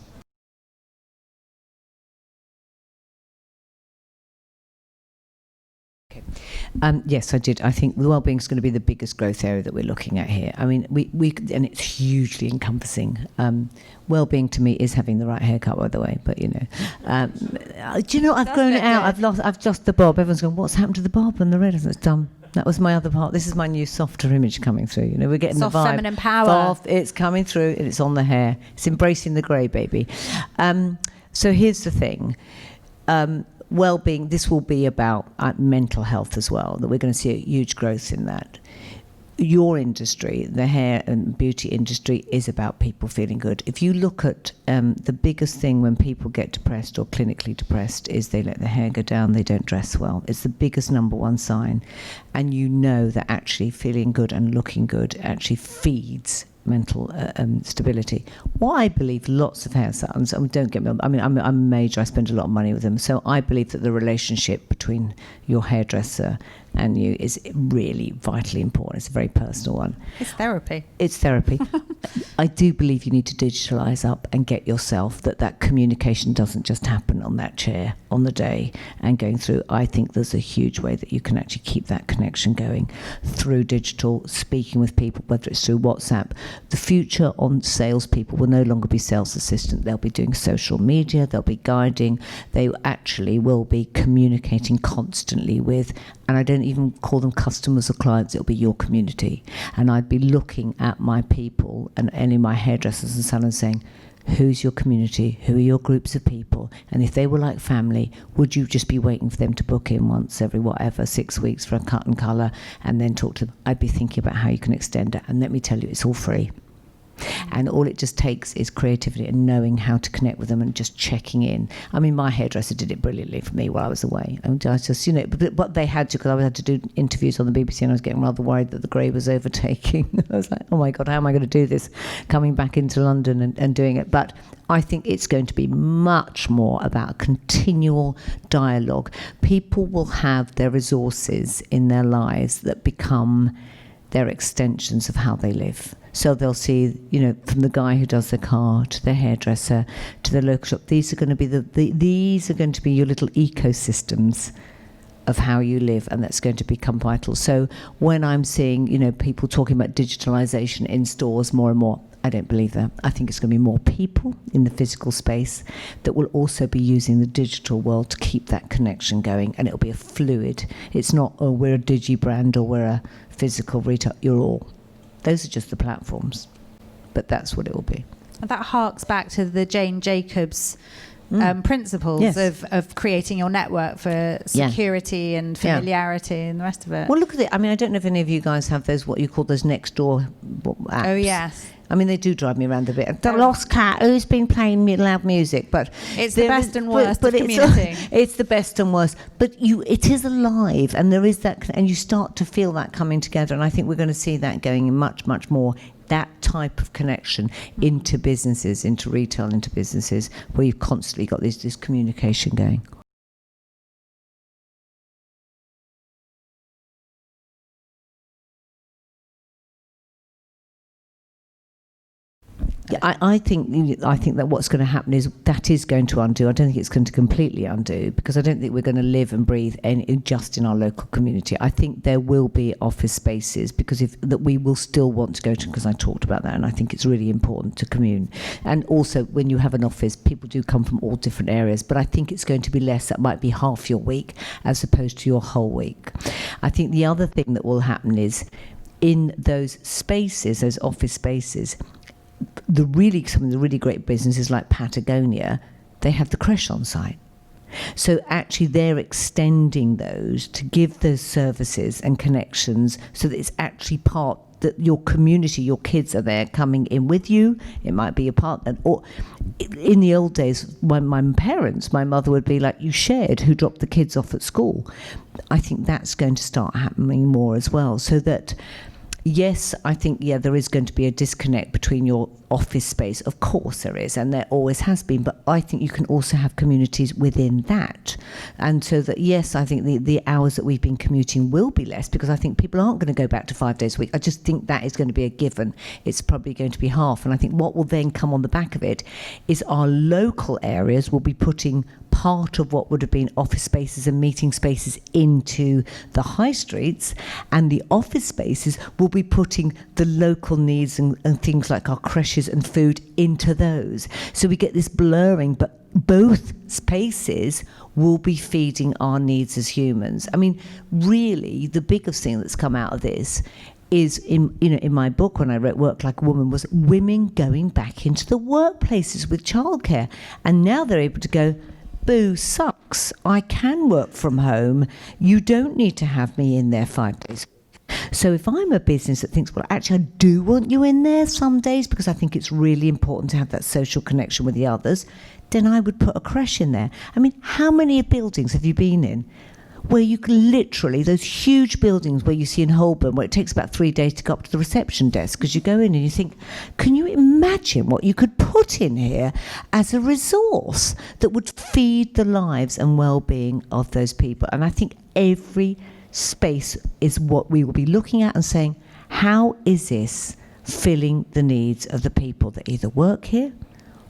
Yes, I did. I think the wellbeing is going to be the biggest growth area that we're looking at here. I mean, we and it's hugely encompassing. Wellbeing to me is having the right haircut, by the way. But do you know, I've grown it out. I've lost the bob. Everyone's going, what's happened to the bob and the red? It's done. That was my other part. This is my new softer image coming through. You know, we're getting soft the vibe. Feminine power. Soft, it's coming through, and it's on the hair. It's embracing the grey, baby. So here's the thing. Well-being, this will be about mental health as well, that we're going to see a huge growth in that. Your industry, the hair and beauty industry, is about people feeling good. If you look at the biggest thing when people get depressed or clinically depressed is they let their hair go down, they don't dress well. It's the biggest number one sign. And you know that actually feeling good and looking good actually feeds mental stability. What I believe lots of hair salons, don't get me wrong, I mean, I'm a major, I spend a lot of money with them, so I believe that the relationship between your hairdresser and you is really vitally important. It's a very personal one. It's therapy. It's therapy. I do believe you need to digitalise up and get yourself that communication doesn't just happen on that chair on the day and going through. I think there's a huge way that you can actually keep that connection going through digital, speaking with people, whether it's through WhatsApp. The future on salespeople will no longer be sales assistant. They'll be doing social media, they'll be guiding, they actually will be communicating constantly with, and I don't even call them customers or clients, it'll be your community. And I'd be looking at my people and any of my hairdressers and salons saying, who's your community? Who are your groups of people? And if they were like family, would you just be waiting for them to book in once every 6 weeks for a cut and colour and then talk to them? I'd be thinking about how you can extend it. And let me tell you, it's all free. And all it just takes is creativity and knowing how to connect with them and just checking in. I mean, my hairdresser did it brilliantly for me while I was away. And I just, but they had to, because I had to do interviews on the BBC and I was getting rather worried that the grey was overtaking. I was like, oh my God, how am I going to do this coming back into London and doing it? But I think it's going to be much more about continual dialogue. People will have their resources in their lives that become their extensions of how they live. So they'll see, from the guy who does the car to the hairdresser to the local shop. These are going to be these are going to be your little ecosystems of how you live, and that's going to become vital. So when I'm seeing, people talking about digitalization in stores more and more, I don't believe that. I think it's going to be more people in the physical space that will also be using the digital world to keep that connection going, and it'll be a fluid. It's not, oh, we're a digi brand or we're a physical retail. You're all. Those are just the platforms, but that's what it will be. And that harks back to the Jane Jacobs principles of creating your network for security and familiarity and the rest of it. Well, look at it. I mean, I don't know if any of you guys have those, what you call those next door apps. Oh, yes. I mean, they do drive me around a bit. The lost cat, who's been playing loud music? But it's the best and worst of community. It's the best and worst. But it is alive, and there is that, and you start to feel that coming together. And I think we're going to see that going in much, much more. That type of connection into businesses, into retail, into businesses, where you've constantly got this communication going. Yeah, I think that what's going to happen is that is going to undo. I don't think it's going to completely undo, because I don't think we're going to live and breathe just in our local community. I think there will be office spaces that we will still want to go to, because I talked about that, and I think it's really important to commune. And also, when you have an office, people do come from all different areas, but I think it's going to be less. That might be half your week as opposed to your whole week. I think the other thing that will happen is in those spaces, those office spaces, some of the really great businesses like Patagonia, they have the creche on site. So actually they're extending those to give those services and connections so that it's actually part that your community, your kids are there coming in with you. It might be a partner. Or in the old days, when my mother would be like, you shared who dropped the kids off at school. I think that's going to start happening more as well. So that, yes, I think, there is going to be a disconnect between your office space. Of course there is, and there always has been. But I think you can also have communities within that. And so that, yes, I think the hours that we've been commuting will be less, because I think people aren't going to go back to 5 days a week. I just think that is going to be a given. It's probably going to be half. And I think what will then come on the back of it is our local areas will be putting part of what would have been office spaces and meeting spaces into the high streets, and the office spaces will be putting the local needs and things like our creches and food into those. So we get this blurring, but both spaces will be feeding our needs as humans. I mean, really, the biggest thing that's come out of this is, in my book, when I wrote Work Like a Woman, was women going back into the workplaces with childcare. And now they're able to go, boo, sucks. I can work from home. You don't need to have me in there 5 days. So if I'm a business that thinks, well, actually, I do want you in there some days because I think it's really important to have that social connection with the others, then I would put a creche in there. I mean, how many buildings have you been in where you can literally, those huge buildings where you see in Holborn, where it takes about 3 days to go up to the reception desk, because you go in and you think, can you imagine what you could put in here as a resource that would feed the lives and well-being of those people? And I think every space is what we will be looking at and saying, how is this filling the needs of the people that either work here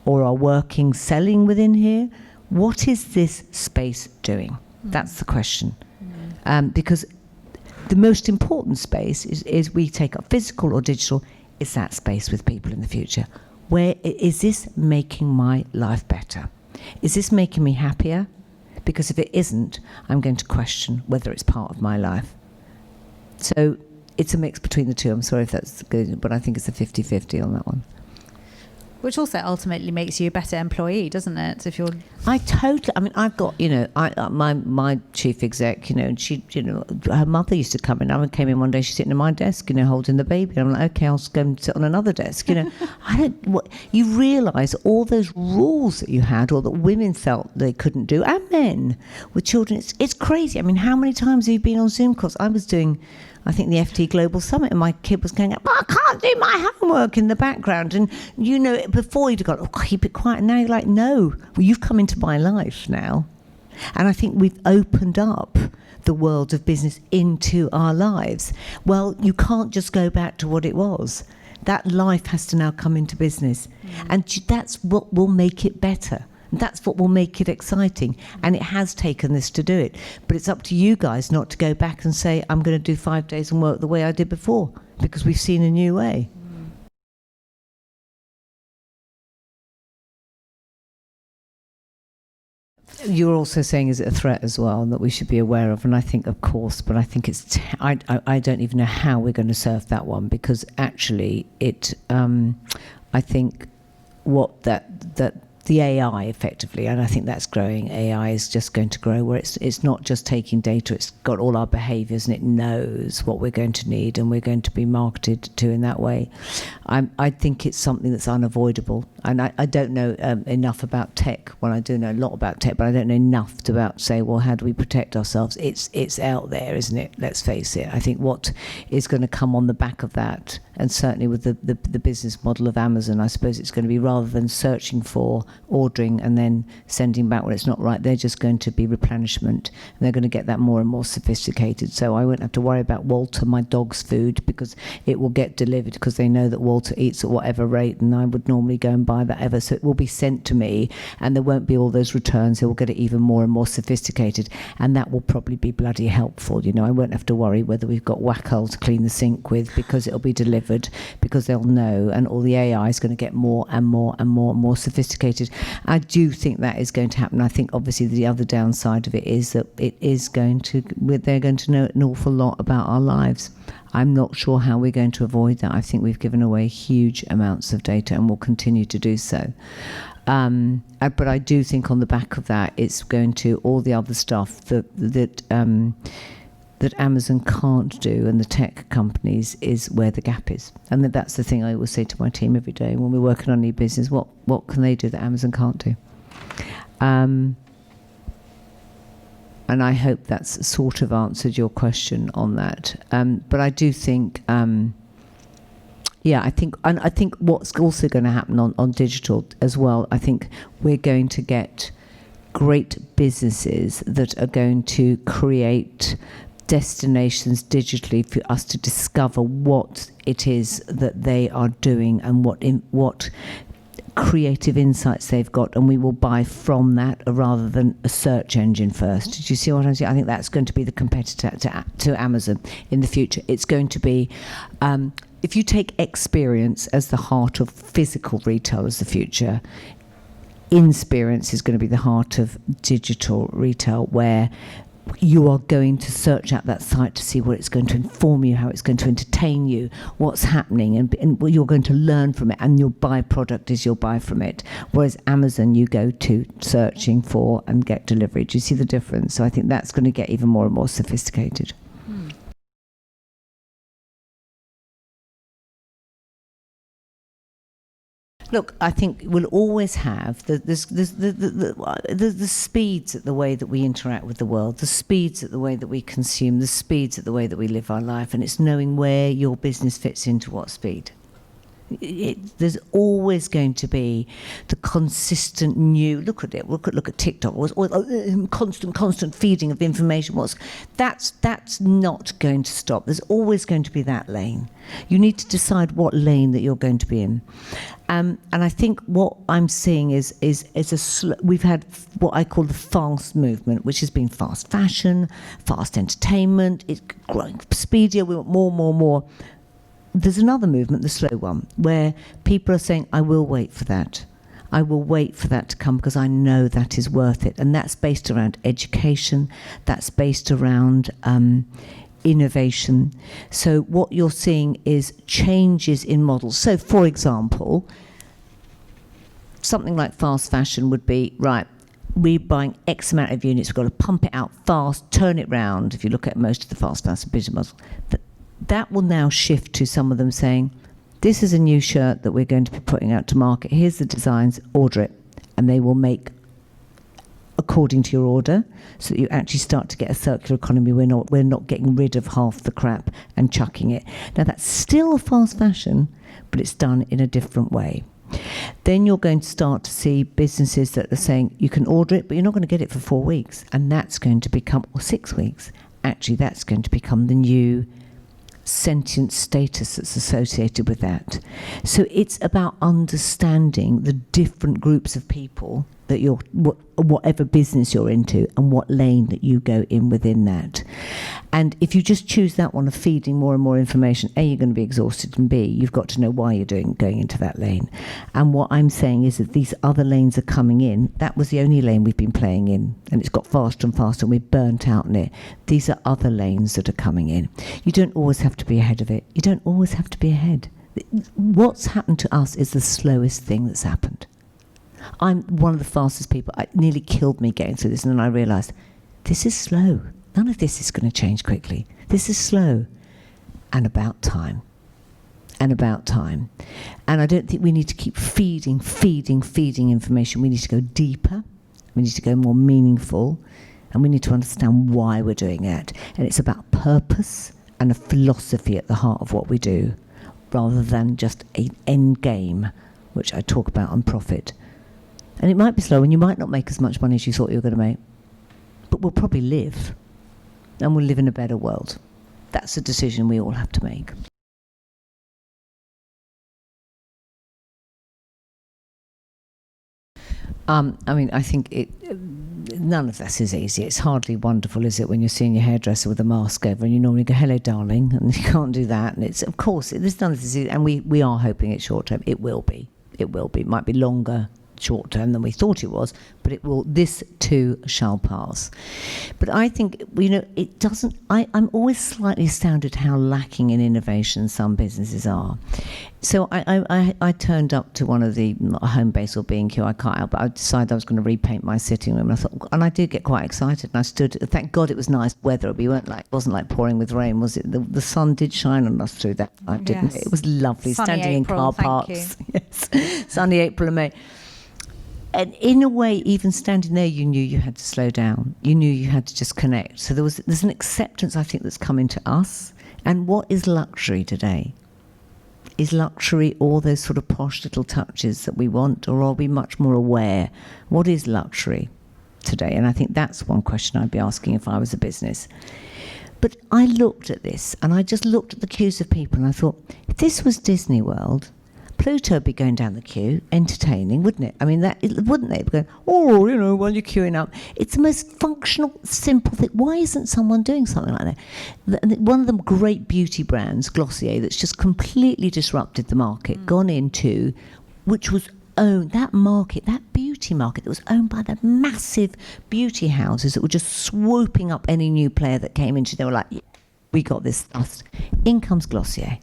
or are working, selling within here? What is this space doing? That's the question. Because the most important space is we take up physical or digital, is that space with people in the future. Where is this making my life better? Is this making me happier? Because if it isn't, I'm going to question whether it's part of my life. So it's a mix between the two. I'm sorry if that's good, but I think it's a 50-50 on that one. Which also ultimately makes you a better employee, doesn't it? If you're, I've got, my chief exec, and she, her mother used to come in. I came in one day, she's sitting at my desk, holding the baby. And I'm like, okay, I'll go and sit on another desk. You realise all those rules that you had, or that women felt they couldn't do, and men with children. It's crazy. I mean, how many times have you been on Zoom calls? I was doing, I think, the FT Global Summit, and my kid was going, I can't do my homework in the background. And before you'd gone, keep it quiet. And now you're like, no, well, you've come into my life now. And I think we've opened up the world of business into our lives. Well, you can't just go back to what it was. That life has to now come into business. And that's what will make it better. That's what will make it exciting. And it has taken this to do it. But it's up to you guys not to go back and say, I'm going to do 5 days and work the way I did before, because we've seen a new way. You're also saying, is it a threat as well, that we should be aware of? And I think, of course, but I think it's, I don't even know how we're going to surf that one, because actually I think what that the AI effectively, and I think that's growing. AI is just going to grow, where it's not just taking data, it's got all our behaviours and it knows what we're going to need, and we're going to be marketed to in that way. I think it's something that's unavoidable, and I don't know enough about tech. Well, I do know a lot about tech, but I don't know enough to about say, well, how do we protect ourselves? It's out there, isn't it? Let's face it. I think what is going to come on the back of that, and certainly with the business model of Amazon, I suppose it's going to be, rather than searching for, ordering and then sending back when it's not right, they're just going to be replenishment, and they're going to get that more and more sophisticated. So I won't have to worry about Walter, my dog's food, because it will get delivered, because they know that Walter eats at whatever rate, and I would normally go and buy that ever. So it will be sent to me, and there won't be all those returns. They will get it even more and more sophisticated, and that will probably be bloody helpful. I won't have to worry whether we've got Wackel to clean the sink with, because it'll be delivered, because they'll know, and all the AI is going to get more and more and more and more sophisticated. I do think that is going to happen. I think obviously the other downside of it is that they're going to know an awful lot about our lives. I'm not sure how we're going to avoid that. I think we've given away huge amounts of data and will continue to do so. But I do think on the back of that, it's going to, all the other stuff that that Amazon can't do and the tech companies is where the gap is. And that's the thing I always say to my team every day when we're working on new business. What can they do that Amazon can't do? And I hope that's sort of answered your question on that. But I do think, I think what's also going to happen on digital as well, I think we're going to get great businesses that are going to create destinations digitally for us to discover what it is that they are doing and what creative insights they've got, and we will buy from that rather than a search engine first. Did you see what I'm saying? I think that's going to be the competitor to Amazon in the future. It's going to be, if you take experience as the heart of physical retail as the future, insperience is going to be the heart of digital retail, where you are going to search out that site to see what it's going to inform you, how it's going to entertain you, what's happening, and what you're going to learn from it, and your byproduct is you'll buy from it. Whereas Amazon, you go to searching for and get delivery. Do you see the difference? So I think that's going to get even more and more sophisticated. Look, I think we'll always have the speeds at the way that we interact with the world, the speeds at the way that we consume, the speeds at the way that we live our life, and it's knowing where your business fits into what speed. There's always going to be the consistent new. Look at it. Look at TikTok. Constant feeding of information. That's not going to stop. There's always going to be that lane. You need to decide what lane that you're going to be in. And I think what I'm seeing is we've had what I call the fast movement, which has been fast fashion, fast entertainment. It's growing speedier. We want more. There's another movement, the slow one, where people are saying, I will wait for that. I will wait for that to come because I know that is worth it. And that's based around education. That's based around innovation. So what you're seeing is changes in models. So, for example, something like fast fashion would be, right, we're buying X amount of units. We've got to pump it out fast, turn it round. If you look at most of the fast fashion business models, that will now shift to some of them saying, this is a new shirt that we're going to be putting out to market. Here's the designs, order it. And they will make according to your order, so that you actually start to get a circular economy. We're not getting rid of half the crap and chucking it. Now that's still a fast fashion, but it's done in a different way. Then you're going to start to see businesses that are saying you can order it, but you're not going to get it for 4 weeks. And that's going to become, or 6 weeks. Actually, that's going to become the new sentient status that's associated with that. So it's about understanding the different groups of people that you're, whatever business you're into, and what lane that you go in within that. And if you just choose that one of feeding more and more information, A, you're going to be exhausted, and B, you've got to know why you're going into that lane. And what I'm saying is that these other lanes are coming in. That was the only lane we've been playing in, and it's got faster and faster, and we're burnt out in it. These are other lanes that are coming in. You don't always have to be ahead of it. You don't always have to be ahead. What's happened to us is the slowest thing that's happened. I'm one of the fastest people. It nearly killed me getting through this, and then I realised, this is slow. None of this is going to change quickly. This is slow. And about time. And about time. And I don't think we need to keep feeding information. We need to go deeper. We need to go more meaningful. And we need to understand why we're doing it. And it's about purpose and a philosophy at the heart of what we do, rather than just an end game, which I talk about on profit. And it might be slow, and you might not make as much money as you thought you were going to make. But we'll probably live. And we'll live in a better world. That's a decision we all have to make. I think none of this is easy. It's hardly wonderful, is it, when you're seeing your hairdresser with a mask over and you normally go, hello, darling, and you can't do that. And it's, of course, there's none of this, and we are hoping it's short term. It will be. It will be. It might be longer short term than we thought it was, but this too shall pass. But I think, it doesn't, I'm always slightly astounded how lacking in innovation some businesses are. So I turned up to one of the Homebase or B&Q, I can't help, but I decided I was going to repaint my sitting room. And I did get quite excited. And I stood, thank God it was nice weather. It wasn't like pouring with rain, was it? The sun did shine on us through that time, didn't it? It was lovely, Sunny standing April, in car parks. Yes, sunny April and May. And in a way, even standing there, you knew you had to slow down. You knew you had to just connect. So there's an acceptance, I think, that's come into us. And what is luxury today? Is luxury all those sort of posh little touches that we want, or are we much more aware? What is luxury today? And I think that's one question I'd be asking if I was a business. But I looked at this, and I just looked at the queues of people, and I thought, if this was Disney World, Pluto would be going down the queue, entertaining, wouldn't it? I mean, wouldn't they? Going, while you're queuing up. It's the most functional, simple thing. Why isn't someone doing something like that? One of the great beauty brands, Glossier, that's just completely disrupted the market, gone into, which was owned, that beauty market that was owned by the massive beauty houses that were just swooping up any new player that came into. They were like, we got this stuff. In comes Glossier.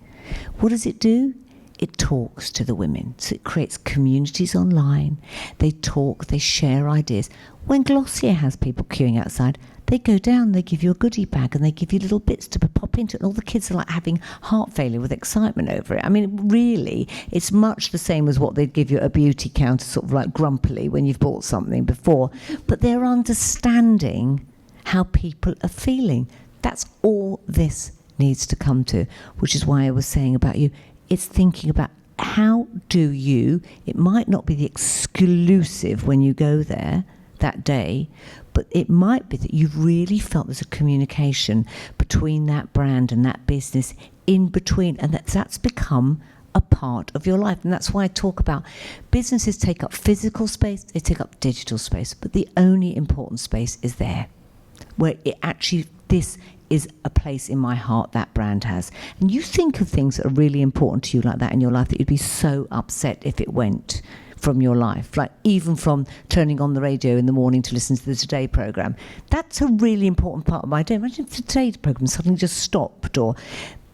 What does it do? It talks to the women. So it creates communities online. They talk, they share ideas. When Glossier has people queuing outside, they go down, they give you a goodie bag, and they give you little bits to pop into it. And all the kids are like having heart failure with excitement over it. I mean, really, it's much the same as what they'd give you at a beauty counter, sort of like grumpily when you've bought something before. But they're understanding how people are feeling. That's all this needs to come to, which is why I was saying about you. It's thinking about how do you, it might not be the exclusive when you go there that day, but it might be that you've really felt there's a communication between that brand and that business in between, and that's become a part of your life. And that's why I talk about businesses take up physical space, they take up digital space, but the only important space is there, where it actually, this is a place in my heart that brand has. And you think of things that are really important to you like that in your life, that you'd be so upset if it went from your life, like even from turning on the radio in the morning to listen to the Today programme. That's a really important part of my day. Imagine if the Today programme suddenly just stopped. Or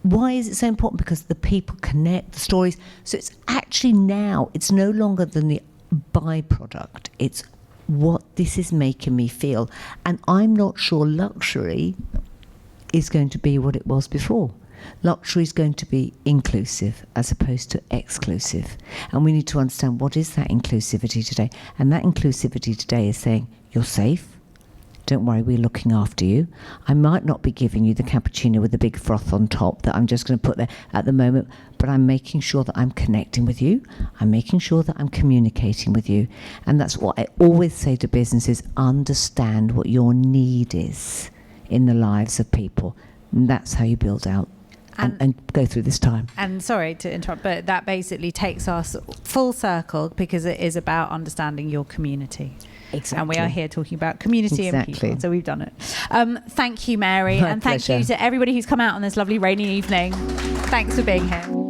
why is it so important? Because the people connect, the stories. So it's actually now, it's no longer than the byproduct. It's what this is making me feel. And I'm not sure luxury is going to be what it was before. Luxury is going to be inclusive as opposed to exclusive. And we need to understand, what is that inclusivity today? And that inclusivity today is saying, you're safe. Don't worry, we're looking after you. I might not be giving you the cappuccino with the big froth on top that I'm just going to put there at the moment, but I'm making sure that I'm connecting with you. I'm making sure that I'm communicating with you. And that's what I always say to businesses, understand what your need is in the lives of people. And that's how you build out and go through this time. And sorry to interrupt, but that basically takes us full circle, because it is about understanding your community. Exactly. And we are here talking about community and people, so we've done it. Thank you, Mary. My and thank pleasure. you to everybody who's come out on this lovely rainy evening. Thanks for being here.